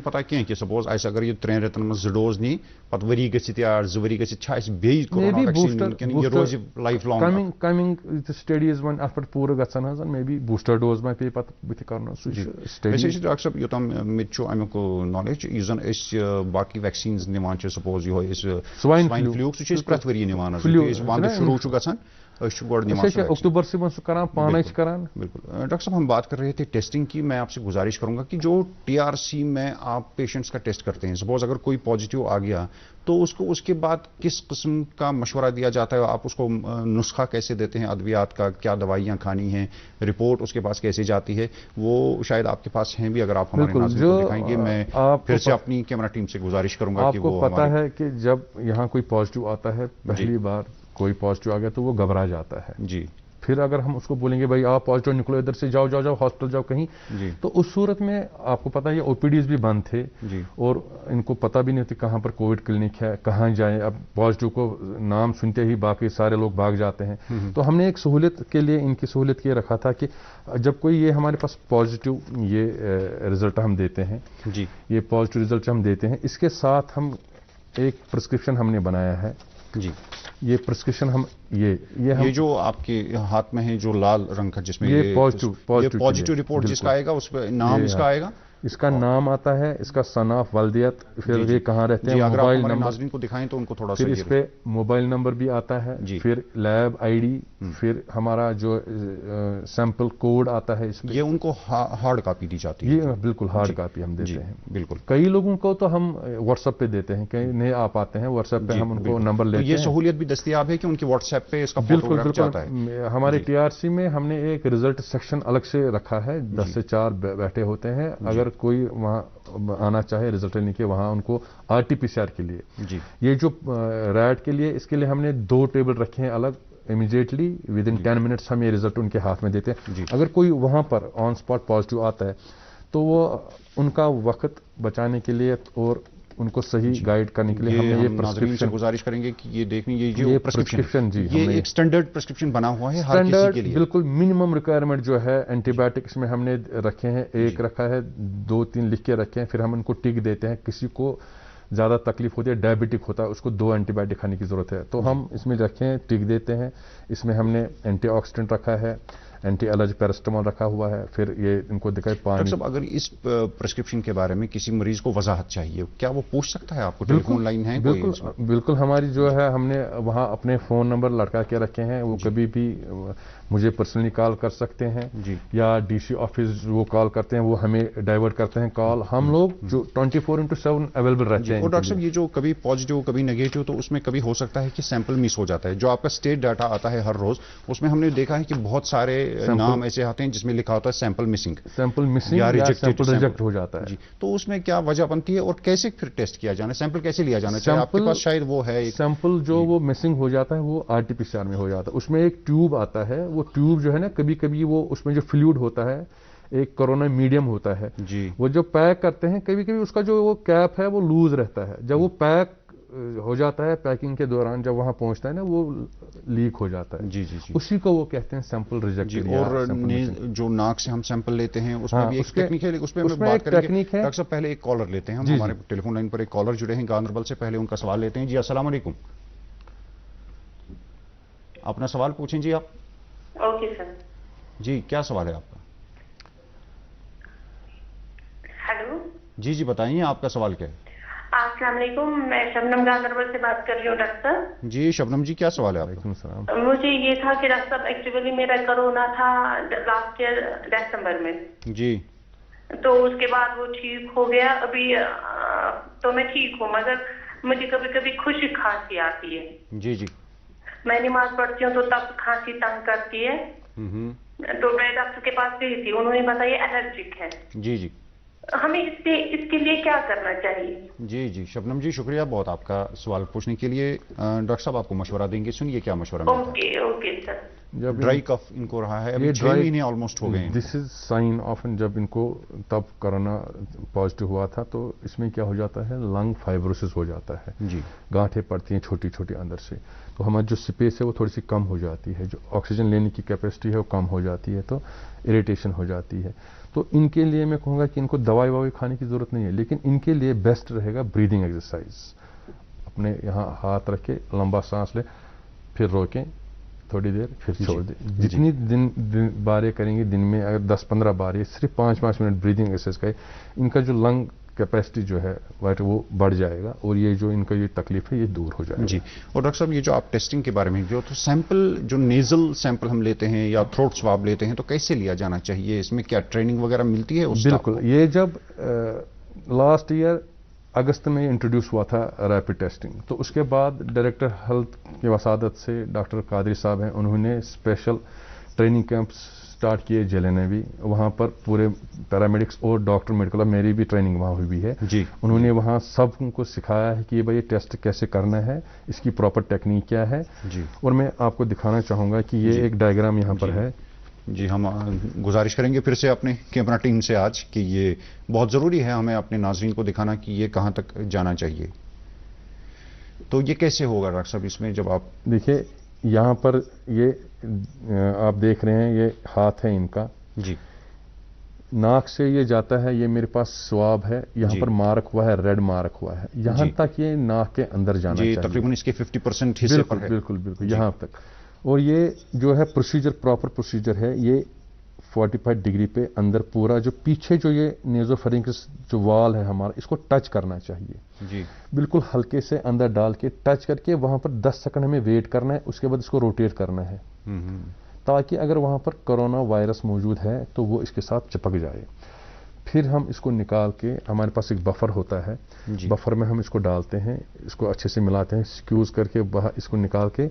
पता कह कि सपोज अगर यह 3 रेतन में 2 डोज नी पत वरी गसित या 2 वरी गसित बे कोरोना वैक्सीन ये रोज लाइफ लॉन्ग कमिंग स्टडीज वन अत पूरा गसन हज मे बी बूस्टर डोज मा पे पत बुथ करना स्टडी डॉक्टर साहब योतम मित अमुक नॉलेज यस जन बाकी वैक्सीन्स निवान सपोज यो स्वाइन फ्लू सह प्रत वरी निवान वंद शुरू गसान अक्टूबर से करान पान करान। बिल्कुल डॉक्टर साहब हम बात कर रहे थे टेस्टिंग की, मैं आपसे गुजारिश करूंगा कि जो टीआरसी में आप पेशेंट्स का टेस्ट करते हैं, सपोज अगर कोई पॉजिटिव आ गया तो उसको उसके बाद किस किस्म का मशवरा दिया जाता है, आप उसको नुस्खा कैसे देते हैं अद्वियात का, क्या दवाइयाँ खानी हैं, रिपोर्ट उसके पास कैसे जाती है, वो शायद आपके पास हैं भी, अगर आप हमारे नाज़रीन को दिखाएंगे। मैं फिर से अपनी कैमरा टीम से गुजारिश करूंगा कि वो पता है कि जब यहाँ कोई पॉजिटिव आता है पहली बार कोई पॉजिटिव आ गया तो वो घबरा जाता है जी। फिर अगर हम उसको बोलेंगे भाई आप पॉजिटिव निकलो इधर से जाओ हॉस्पिटल जाओ कहीं जी, तो उस सूरत में आपको पता है ये ओपीडीज भी बंद थे जी, और इनको पता भी नहीं होती कहाँ पर कोविड क्लिनिक है, कहाँ जाएं। अब पॉजिटिव को नाम सुनते ही बाकी सारे लोग भाग जाते हैं। तो हमने एक सहूलियत के लिए इनकी सहूलियत के रखा था कि जब कोई ये हमारे पास पॉजिटिव ये रिजल्ट हम देते हैं जी, ये पॉजिटिव रिजल्ट हम देते हैं, इसके साथ हम एक प्रिस्क्रिप्शन हमने बनाया है जी। ये प्रिस्क्रिप्शन हम ये जो आपके हाथ में है जो लाल रंग का जिसमें ये पॉजिटिव रिपोर्ट जिसका आएगा उस पर नाम इसका आएगा, इसका नाम आता है, इसका सन ऑफ वल्दियत, फिर ये कहाँ रहते हैं, मोबाइल नंबर नाज़रीन को दिखाएं तो उनको थोड़ा सा, फिर इस पे मोबाइल नंबर भी आता है, फिर लैब आईडी, फिर हमारा जो सैंपल कोड आता है इसमें। ये उनको हार्ड कॉपी दी जाती है? ये बिल्कुल हार्ड कॉपी हम देते हैं। बिल्कुल कई लोगों को तो हम व्हाट्सएप पे देते हैं, कई नए आप आते हैं व्हाट्सएप पे हम उनको नंबर लेते हैं। ये सहूलियत भी दस्तयाब है कि उनकी व्हाट्सएप पे इसका फोटोग्राफ जाता है? हमारे टीआरसी में हमने एक रिजल्ट सेक्शन अलग से रखा है, 10 से 4 बैठे होते हैं, अगर कोई वहाँ आना चाहे रिजल्ट लेने के, वहाँ उनको आरटीपीसीआर के लिए जी। ये जो रैट के लिए, इसके लिए हमने 2 टेबल रखे हैं अलग, इमीडिएटली विद इन 10 मिनट्स हम ये रिजल्ट उनके हाथ में देते हैं। अगर कोई वहाँ पर ऑन स्पॉट पॉजिटिव आता है तो वो उनका वक्त बचाने के लिए और उनको सही गाइड करने के लिए हमने ये प्रिस्क्रिप्शन गुजारिश करेंगे कि ये देखनी ये प्रिस्क्रिप्शन जी, ये एक स्टैंडर्ड प्रिस्क्रिप्शन बना हुआ है हर किसी के लिए। बिल्कुल मिनिमम रिक्वायरमेंट जो है एंटीबायोटिक्स में हमने रखे हैं, एक रखा है, 2-3 लिख के रखे हैं, फिर हम उनको टिक देते हैं। किसी को ज़्यादा तकलीफ होती है, डायबिटिक होता है, उसको 2 एंटीबायोटिक खाने की ज़रूरत है, तो हम इसमें रखें, टिक देते हैं। इसमें हमने एंटीऑक्सीडेंट रखा है, एंटी एलर्जी पैरास्टामोल रखा हुआ है, फिर ये इनको दिखाए पानी। डॉक्टर साहब अगर इस प्रिस्क्रिप्शन के बारे में किसी मरीज को वजाहत चाहिए, क्या वो पूछ सकता है? आपको टेलीफोन लाइन है? बिल्कुल हमारी जो है हमने वहाँ अपने फ़ोन नंबर लटका के रखे हैं, वो कभी भी मुझे पर्सनली कॉल कर सकते हैं जी, या डीसी ऑफिस वो कॉल करते हैं, वो हमें डाइवर्ट करते हैं कॉल। हम लोग जो 24/7 अवेलेबल रहते हैं। और डॉक्टर साहब ये जो कभी पॉजिटिव कभी नेगेटिव, तो उसमें कभी हो सकता है कि सैंपल मिस हो जाता है। जो आपका स्टेट डाटा आता है हर रोज, उसमें हमने देखा है कि बहुत सारे नाम ऐसे आते हैं जिसमें लिखा होता है सैंपल मिसिंग या रिजेक्ट हो जाता है जी। तो उसमें क्या वजह बनती है और कैसे फिर टेस्ट किया जाना, सैंपल कैसे लिया जाना चाहिए? आपके पास शायद वो है सैंपल जो वो मिसिंग हो जाता है, वो आरटीपीसीआर में हो जाता है। उसमें एक ट्यूब आता है, वो ट्यूब जो है ना, कभी कभी वो उसमें जो फ्लूइड होता है, एक कोरोना मीडियम होता है जी, वो जो पैक करते हैं, कभी कभी उसका जो वो कैप है वो लूज रहता है। जब वो पैक हो जाता है, पैकिंग के दौरान जब वहां पहुंचता है ना, वो लीक हो जाता है जी, उसी को वो कहते हैं सैंपल रिजेक्ट। और जो नाक से हम सैंपल लेते हैं उसमें भी एक टेक्निक है, उसमें बात करेंगे। डॉक्टर साहब पहले एक कॉलर लेते हैं हम, हमारे टेलीफोन लाइन पर एक कॉलर जुड़े हैं गांधरबल से, पहले उनका सवाल लेते हैं। जी अस्सलाम वालेकुम, अपना सवाल पूछें जी आप। ओके सर जी, क्या सवाल है आपका? हेलो जी बताइए, आपका सवाल क्या है? अस्सलाम वालेकुम, मैं शबनम गांधरबल से बात कर रही हूँ डॉक्टर। जी शबनम जी, क्या सवाल है आपका? मुझे ये था कि डॉक्टर साहब एक्चुअली मेरा कोरोना था लास्ट ईयर दिसंबर में जी, तो उसके बाद वो ठीक हो गया। अभी तो मैं ठीक हूँ, मगर मुझे कभी कभी खुशी खांसी आती है जी। मैं नमाज पढ़ती हूँ तो तब खांसी तंग करती है, तो मैं डॉक्टर के पास गई थी, उन्होंने बताया एलर्जिक है जी। हमें इसके लिए क्या करना चाहिए? जी शबनम जी शुक्रिया बहुत आपका सवाल पूछने के लिए। डॉक्टर साहब आपको मशवरा देंगे, सुनिए क्या मशवरा मिलता है। Okay sir. ड्राई कफ इनको रहा है, अभी 6 महीने ऑलमोस्ट हो गए हैं। दिस इज साइन ऑफ, जब इनको तब कोरोना पॉजिटिव हुआ था तो इसमें क्या हो जाता है, लंग फाइब्रोसिस हो जाता है जी, गांठें पड़ती हैं छोटी छोटी अंदर से, तो हमारी जो स्पेस है वो थोड़ी सी कम हो जाती है, जो ऑक्सीजन लेने की कैपेसिटी है वो कम हो जाती है, तो इरिटेशन हो जाती है। तो इनके लिए मैं कहूँगा कि इनको दवाई ववाई खाने की ज़रूरत नहीं है, लेकिन इनके लिए बेस्ट रहेगा ब्रीदिंग एक्सरसाइज। अपने यहाँ हाथ रख के लंबा सांस ले, फिर रोकें थोड़ी देर, फिर छोड़ दें। जितनी दिन बारें करेंगे दिन में, अगर 10-15 बारें सिर्फ 5-5 मिनट ब्रीदिंग एक्सरसाइज करें, इनका जो लंग कैपेसिटी जो है वो बढ़ जाएगा और ये जो इनका ये तकलीफ है ये दूर हो जाएगी। जी। और डॉक्टर साहब, ये जो आप टेस्टिंग के बारे में जो तो सैंपल, जो नेजल सैंपल हम लेते हैं या थ्रोट स्वाब लेते हैं, तो कैसे लिया जाना चाहिए, इसमें क्या ट्रेनिंग वगैरह मिलती है? बिल्कुल, ये जब लास्ट ईयर अगस्त में इंट्रोड्यूस हुआ था रैपिड टेस्टिंग, तो उसके बाद डायरेक्टर हेल्थ की वसादत से डॉक्टर कादरी साहब हैं, उन्होंने स्पेशल ट्रेनिंग कैंप्स स्टार्ट किए जिले ने भी, वहाँ पर पूरे पैरामेडिक्स और डॉक्टर मेडिकल, मेरी भी ट्रेनिंग वहाँ हुई भी है जी। उन्होंने वहाँ सबको सिखाया है कि भाई ये टेस्ट कैसे करना है, इसकी प्रॉपर टेक्निक क्या है जी। और मैं आपको दिखाना चाहूँगा कि ये एक डायग्राम यहाँ पर है जी। हम गुजारिश करेंगे फिर से अपने कैमरा टीम से आज कि ये बहुत ज़रूरी है हमें अपने नाज़रीन को दिखाना कि ये कहाँ तक जाना चाहिए। तो ये कैसे होगा डॉक्टर साहब, इसमें जब आप देखिए यहाँ पर ये आप देख रहे हैं, ये हाथ है इनका जी, नाक से ये जाता है, ये मेरे पास स्वाब है, यहाँ पर मार्क हुआ है, रेड मार्क हुआ है, यहाँ तक ये नाक के अंदर जाना चाहिए, तकरीबन इसके 50% हिस्से पर है। बिल्कुल बिल्कुल यहाँ तक। और ये जो है प्रोसीजर, प्रॉपर प्रोसीजर है, ये 45 डिग्री पे अंदर पूरा जो पीछे जो ये नेजोफेरिंक्स जो वॉल है हमारा, इसको टच करना चाहिए जी, बिल्कुल हल्के से अंदर डाल के टच करके वहां पर 10 सेकंड हमें वेट करना है, उसके बाद इसको रोटेट करना है ताकि अगर वहां पर कोरोना वायरस मौजूद है तो वो इसके साथ चिपक जाए। फिर हम इसको निकाल के, हमारे पास एक बफर होता है, बफर में हम इसको डालते हैं, इसको अच्छे से मिलाते हैं, स्क्यूज करके बाहर इसको निकाल के,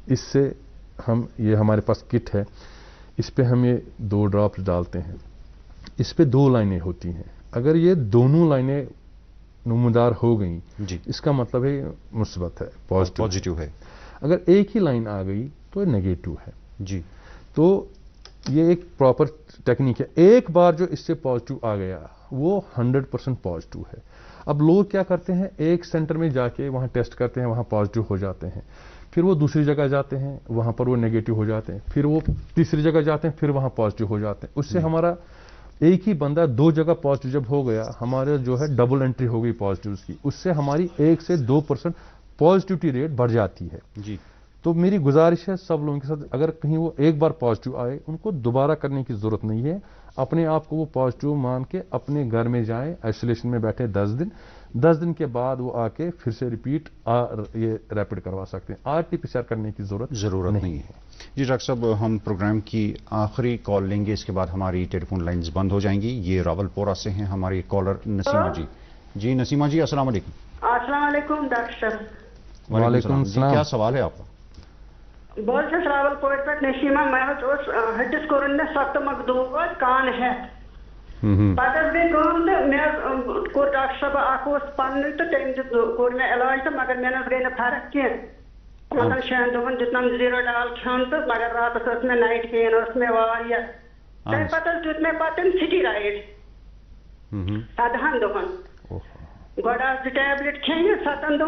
इससे हम, ये हमारे पास किट है, इस पे हम ये 2 ड्रॉप्स डालते हैं, इस पे 2 लाइनें होती हैं, अगर ये दोनों लाइनें नुमदार हो गई इसका मतलब है मुस्बत है, पॉजिटिव है। अगर एक ही लाइन आ गई तो नेगेटिव है जी। तो ये एक प्रॉपर टेक्निक है। एक बार जो इससे पॉजिटिव आ गया वो 100% पॉजिटिव है। अब लोग क्या करते हैं, एक सेंटर में जाके वहां टेस्ट करते हैं, वहां पॉजिटिव हो जाते हैं, फिर वो दूसरी जगह जाते हैं, वहां पर वो नेगेटिव हो जाते हैं, फिर वो तीसरी जगह जाते हैं, फिर वहां पॉजिटिव हो जाते हैं। उससे हमारा एक ही बंदा 2 जगह पॉजिटिव जब हो गया, हमारे जो है डबल एंट्री हो गई पॉजिटिव की, उससे हमारी 1 से 2% पॉजिटिविटी रेट बढ़ जाती है जी। तो मेरी गुजारिश है सब लोगों के साथ, अगर कहीं वो एक बार पॉजिटिव आए, उनको दोबारा करने की जरूरत नहीं है, अपने आप को वो पॉजिटिव मान के अपने घर में जाएं, आइसोलेशन में बैठे 10 दिन के बाद वो आके फिर से रिपीट ये रैपिड करवा सकते हैं। RT-PCR करने की जरूरत नहीं है। जी डॉक्टर साहब, हम प्रोग्राम की आखिरी कॉल लेंगे, इसके बाद हमारी टेलीफोन लाइंस बंद हो जाएंगी। ये रावलपोरा से हैं हमारी कॉलर नसीमा जी। जी नसीमा जी, अस्सलाम वालेकुम। अस्सलाम वालेकुम डॉक्टर साहब। वालेकुम सलाम। क्या सवाल है आपका? बोल से रावलपोर पे नसीमा, मैं हटिस कोरन में 7 मकदूम कान है पता गई कम तो मैं कोर डॉक्टर साहब आखोस पन्न तो तम कोर में इलाज तो मगर मैं गई फर्क कह मतलब 6 दिन दितना 0 डाल खान तो मगर रात में नाइट पेन में वारिया तम पता दित में पतन सिटी राइड 7 दिन गोड़ा 2 टैबलेट खेन 7 दिन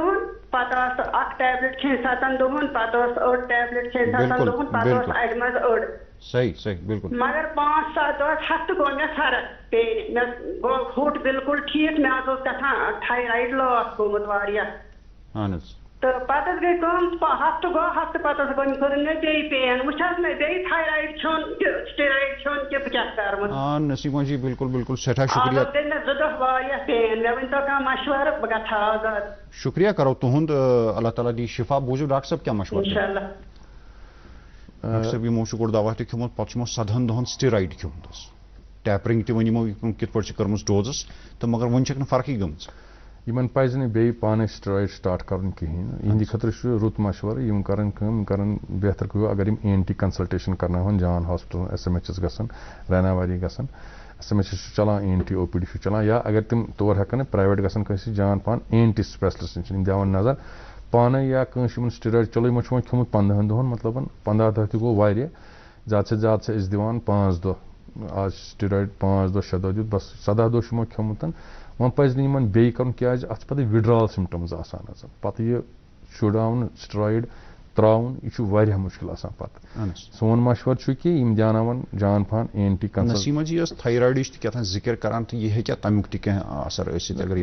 पता 1 टैबलेट खेन 7 दिन पता 8 टैबलेट खेन 7 दिन पता अड़ मज अड़ सही बिल्कुल मगर 5-7 हफ्ते गो मे फर्क पेन मे गो हुट बिल्कुल ठीक मे कथान थायराइड लॉस गोमुत वारिया तो पता गई कम हफ्ते गो हफ्ते पता कर मे बे पेन वुचस मे बे थायराइड छोन स्टेरॉइड छोन के क्या कर नसीमा जी बिल्कुल सेठा शुक्रिया मे 2 दह वारिया पेन मे वन तो का मशवर बगथा आजाद शुक्रिया करो तुहुंद अल्लाह ताला दी शिफा बूझो डॉक्टर साहब क्या मशवरा इंशाल्लाह डॉक्टर साहब यमो शुक्र दवा तो खेमुत पचमो 7 दिन स्टेरॉइड खेमुत टैपरिंग ते वनिमो कित पट करमुस डोजस तो मगर वन चक न फर्क गमस यमन पज ने बे पाने स्टेरॉइड स्टार्ट करन कहीं इंदी खतर रुत मशवर यम करन बेहतर को अगर यम ENT कंसल्टेशन करना हो जान हॉस्पिटल SMHS गसन रहनावारी गसन SMHS चलान ENT OPD चलान या अगर तुम तौर हकन प्राइवेट गसन कसी जान पान ENT स्पेशलिस्ट दिवान नजर पाने या कंस स्टेरॉइड चलो यमो वो खियोमुत 15 दोहन मतलब 15 दह तह गो वारिया ज़्यादा से दिवान 5 दह आज स्टेरॉइड 5 दह 6 दह दित बस 17 दह यमो खियोमुत वह पज नमन बे कर क्या अत पे विड्रॉल सिम्टम्स आसान पे यह शुरावन स्टेरॉइड त्राउन यह मुश्किल पे सोन मशवर कि दियान जान पान एंटी नसीमा जी थायराइड क्या जिक्र करान तो यह क्या तमुक तक असर अगर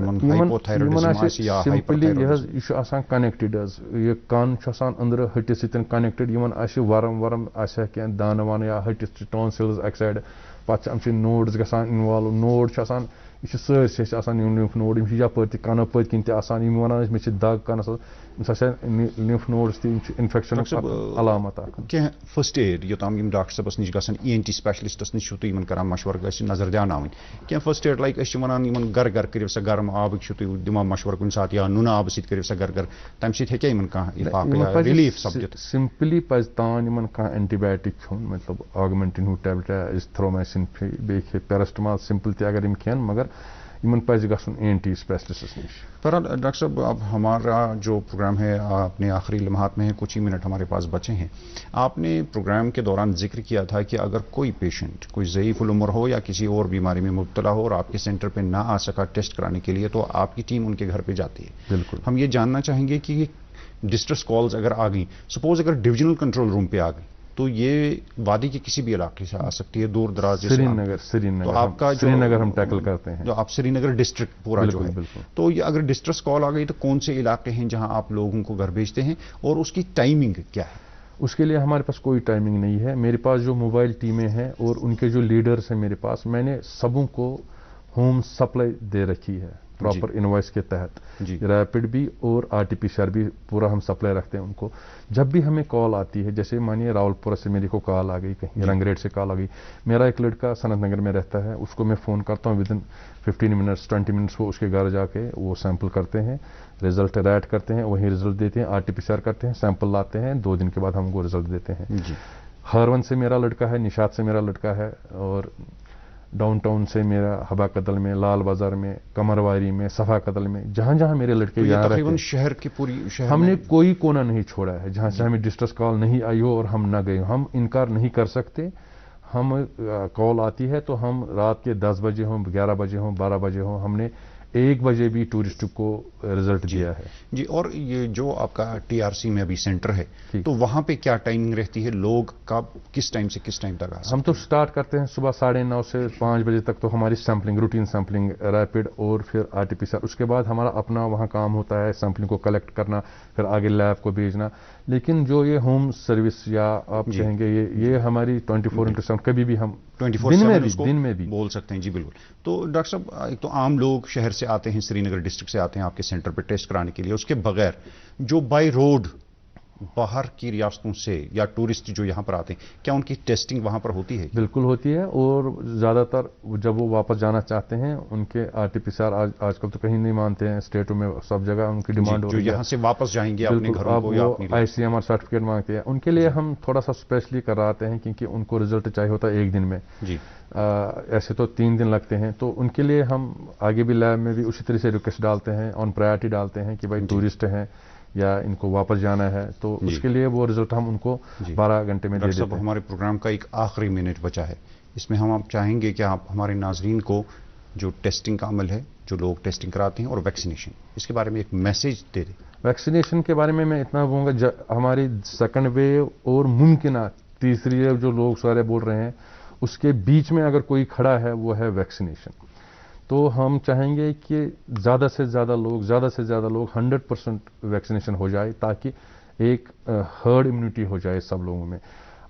सिंपली यह कनेक्टेड यह कान अंदर हटिस सत कनेक्टेड वरम वरम क्या दान वान या हटिस टॉन्सिल्स अक साइड पे नोड्स गसान इन्वॉल्व नोड यह सरसे लिम्फ नोड यपर कनो पत किन वन मे दग कनस लिम्फ नोड्स इन्फेक्शन अलामत क्या फर्स्ट एड योताम डॉक्टर सबस नश ग ENT स्पेशलिस्टस नश कर मशवर नजर दियान क्या फर्स्ट एड लाइक वन गर गर कर गर्म आब दिमा मशवर कुछ सात या नुन आब सर गर गर तम सह रिलीफ सपदित सिंपली पज तान कह एंटीबायोटिक खन मतलब ऑगमेंटिन हूँ टैबलेट इज़थ्रोमाइसिन बे पैरास्टामोल सिंपल अगर खेन मगर इन पज गसन ENT स्पेशलिस्ट नश। पर डॉक्टर साहब अब हमारा जो प्रोग्राम है अपने आखिरी लम्हात में है, कुछ ही मिनट हमारे पास बचे हैं। आपने प्रोग्राम के दौरान जिक्र किया था कि अगर कोई पेशेंट कोई ज़ईफ़ुल उम्र हो या किसी और बीमारी में मुब्तला हो और आपके सेंटर पे ना आ सका टेस्ट कराने के लिए तो आपकी टीम उनके घर पे जाती है। बिल्कुल। हम ये जानना चाहेंगे कि डिस्ट्रेस कॉल्स अगर आ गई, सपोज अगर डिविजनल कंट्रोल रूम पे आ गई तो ये वादी के किसी भी इलाके से आ सकती है, दूर दराज श्रीनगर तो आपका श्रीनगर हम टैकल करते हैं, जो आप श्रीनगर डिस्ट्रिक्ट पूरा जो है, तो ये अगर डिस्ट्रेस कॉल आ गई तो कौन से इलाके हैं जहां आप लोगों को घर भेजते हैं और उसकी टाइमिंग क्या है? उसके लिए हमारे पास कोई टाइमिंग नहीं है। मेरे पास जो मोबाइल टीमें हैं और उनके जो लीडर्स हैं मेरे पास, मैंने सबों को होम सप्लाई दे रखी है प्रॉपर इनवॉइस के तहत। रैपिड भी और RT-PCR भी पूरा हम सप्लाई रखते हैं उनको। जब भी हमें कॉल आती है, जैसे मानिए रावलपुरा से मेरे को कॉल आ गई, कहीं रंगरेट से कॉल आ गई, मेरा एक लड़का सनत नगर में रहता है, उसको मैं फ़ोन करता हूँ विदिन 15 मिनट्स 20 मिनट्स वो उसके घर जाके वो सैंपल करते हैं, रिजल्ट रैट करते हैं, वहीं रिजल्ट देते हैं, RT-PCR करते हैं, सैंपल लाते हैं, 2 दिन के बाद हमको रिजल्ट देते हैं। हरवन से मेरा लड़का है, निशात से मेरा लड़का है, और डाउनटाउन से मेरा हबा कदल में, लाल बाजार में, कमरवारी में, सफा कदल में, जहां जहां मेरे लड़के यहाँ रहते हैं, शहर की पूरी शहर हमने कोई कोना नहीं छोड़ा है जहां से हमें डिस्ट्रेस कॉल नहीं आई हो और हम ना गए। हम इनकार नहीं कर सकते। हम कॉल आती है तो हम रात के 10 बजे हों, 11 बजे हों, 12 बजे हों, हमने 1 बजे भी टूरिस्ट को रिजल्ट दिया है जी। और ये जो आपका TRC में अभी सेंटर है तो वहां पे क्या टाइमिंग रहती है? लोग कब किस टाइम से किस टाइम तक आ सकते हैं? हम तो स्टार्ट करते हैं सुबह 9:30 से 5 बजे तक, तो हमारी सैम्पलिंग, रूटीन सैम्पलिंग, रैपिड और फिर RT-PCR। उसके बाद हमारा अपना वहाँ काम होता है सैम्पलिंग को कलेक्ट करना, फिर आगे लैब को भेजना। लेकिन जो ये होम सर्विस या आप कहेंगे ये हमारी 24/7 कभी भी हम 24/7 दिन में भी बोल सकते हैं। जी बिल्कुल। तो डॉक्टर साहब, एक तो आम लोग शहर से आते हैं, श्रीनगर डिस्ट्रिक्ट से आते हैं आपके सेंटर पर टेस्ट कराने के लिए, उसके बगैर जो बाय रोड बाहर की रियासतों से या टूरिस्ट जो यहाँ पर आते हैं, क्या उनकी टेस्टिंग वहाँ पर होती है? बिल्कुल होती है, और ज़्यादातर जब वो वापस जाना चाहते हैं उनके RT-PCR आजकल तो कहीं नहीं मानते हैं, स्टेटों में सब जगह उनकी डिमांड हो रही है। जो यहाँ से वापस जाएंगे अपने घरों को या अपनी ICMR सर्टिफिकेट मांगते हैं, उनके लिए हम थोड़ा सा स्पेशली कराते हैं क्योंकि उनको रिजल्ट चाहिए होता है 1 दिन में जी। ऐसे तो 3 दिन लगते हैं, तो उनके लिए हम आगे भी लैब में भी उसी तरह से रिक्वेस्ट डालते हैं, ऑन प्रायोरिटी डालते हैं कि भाई टूरिस्ट हैं या इनको वापस जाना है, तो उसके लिए वो रिजल्ट हम उनको 12 घंटे में दे देते हैं। हमारे प्रोग्राम का एक आखिरी मिनट बचा है, इसमें हम आप चाहेंगे कि आप हमारे नाजरीन को जो टेस्टिंग का अमल है, जो लोग टेस्टिंग कराते हैं, और वैक्सीनेशन, इसके बारे में एक मैसेज दे दें। वैक्सीनेशन के बारे में मैं इतना बोलूँगा, हमारी सेकंड वेव और मुमकिन तीसरी वेव जो लोग सारे बोल रहे हैं, उसके बीच में अगर कोई खड़ा है वो है वैक्सीनेशन। तो हम चाहेंगे कि ज़्यादा से ज़्यादा लोग 100% वैक्सीनेशन हो जाए ताकि एक हर्ड इम्यूनिटी हो जाए सब लोगों में,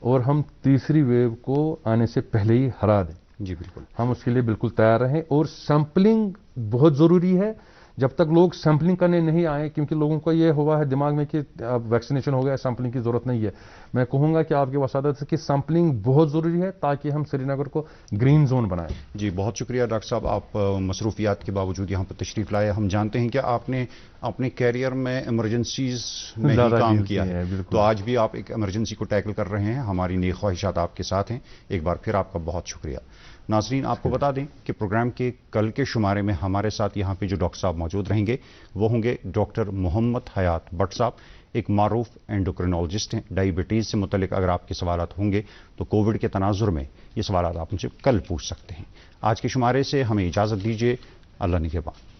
और हम तीसरी वेव को आने से पहले ही हरा दें। जी बिल्कुल, हम उसके लिए बिल्कुल तैयार रहें, और सैम्पलिंग बहुत ज़रूरी है। जब तक लोग सैम्पलिंग करने नहीं आए, क्योंकि लोगों को ये हुआ है दिमाग में कि अब वैक्सीनेशन हो गया, सैम्पलिंग की ज़रूरत नहीं है। मैं कहूँगा कि आपके वसादत से कि सैम्पलिंग बहुत ज़रूरी है ताकि हम श्रीनगर को ग्रीन जोन बनाएं। जी बहुत शुक्रिया डॉक्टर साहब, आप मसरूफियात के बावजूद यहाँ पर तशरीफ़ लाए। हम जानते हैं कि आपने अपने कैरियर में इमरजेंसीज में ही काम किया है, तो आज भी आप एक इमरजेंसी को टैकल कर रहे हैं। हमारी नेक ख्वाहिशात आपके साथ हैं। एक बार फिर आपका बहुत शुक्रिया। नाजरीन, आपको बता दें कि प्रोग्राम के कल के शुमारे में हमारे साथ यहाँ पे जो डॉक्टर साहब मौजूद रहेंगे वो होंगे डॉक्टर मोहम्मद हयात भट्ट साहब, एक मारूफ एंडोक्रिनोलॉजिस्ट हैं। डायबिटीज़ से मुतल्लिक अगर आपके सवालात होंगे तो कोविड के तनाजुर में ये सवालात आप मुझसे कल पूछ सकते हैं। आज के शुमारे से हमें इजाज़त दीजिए। अल्लाह निगहबान।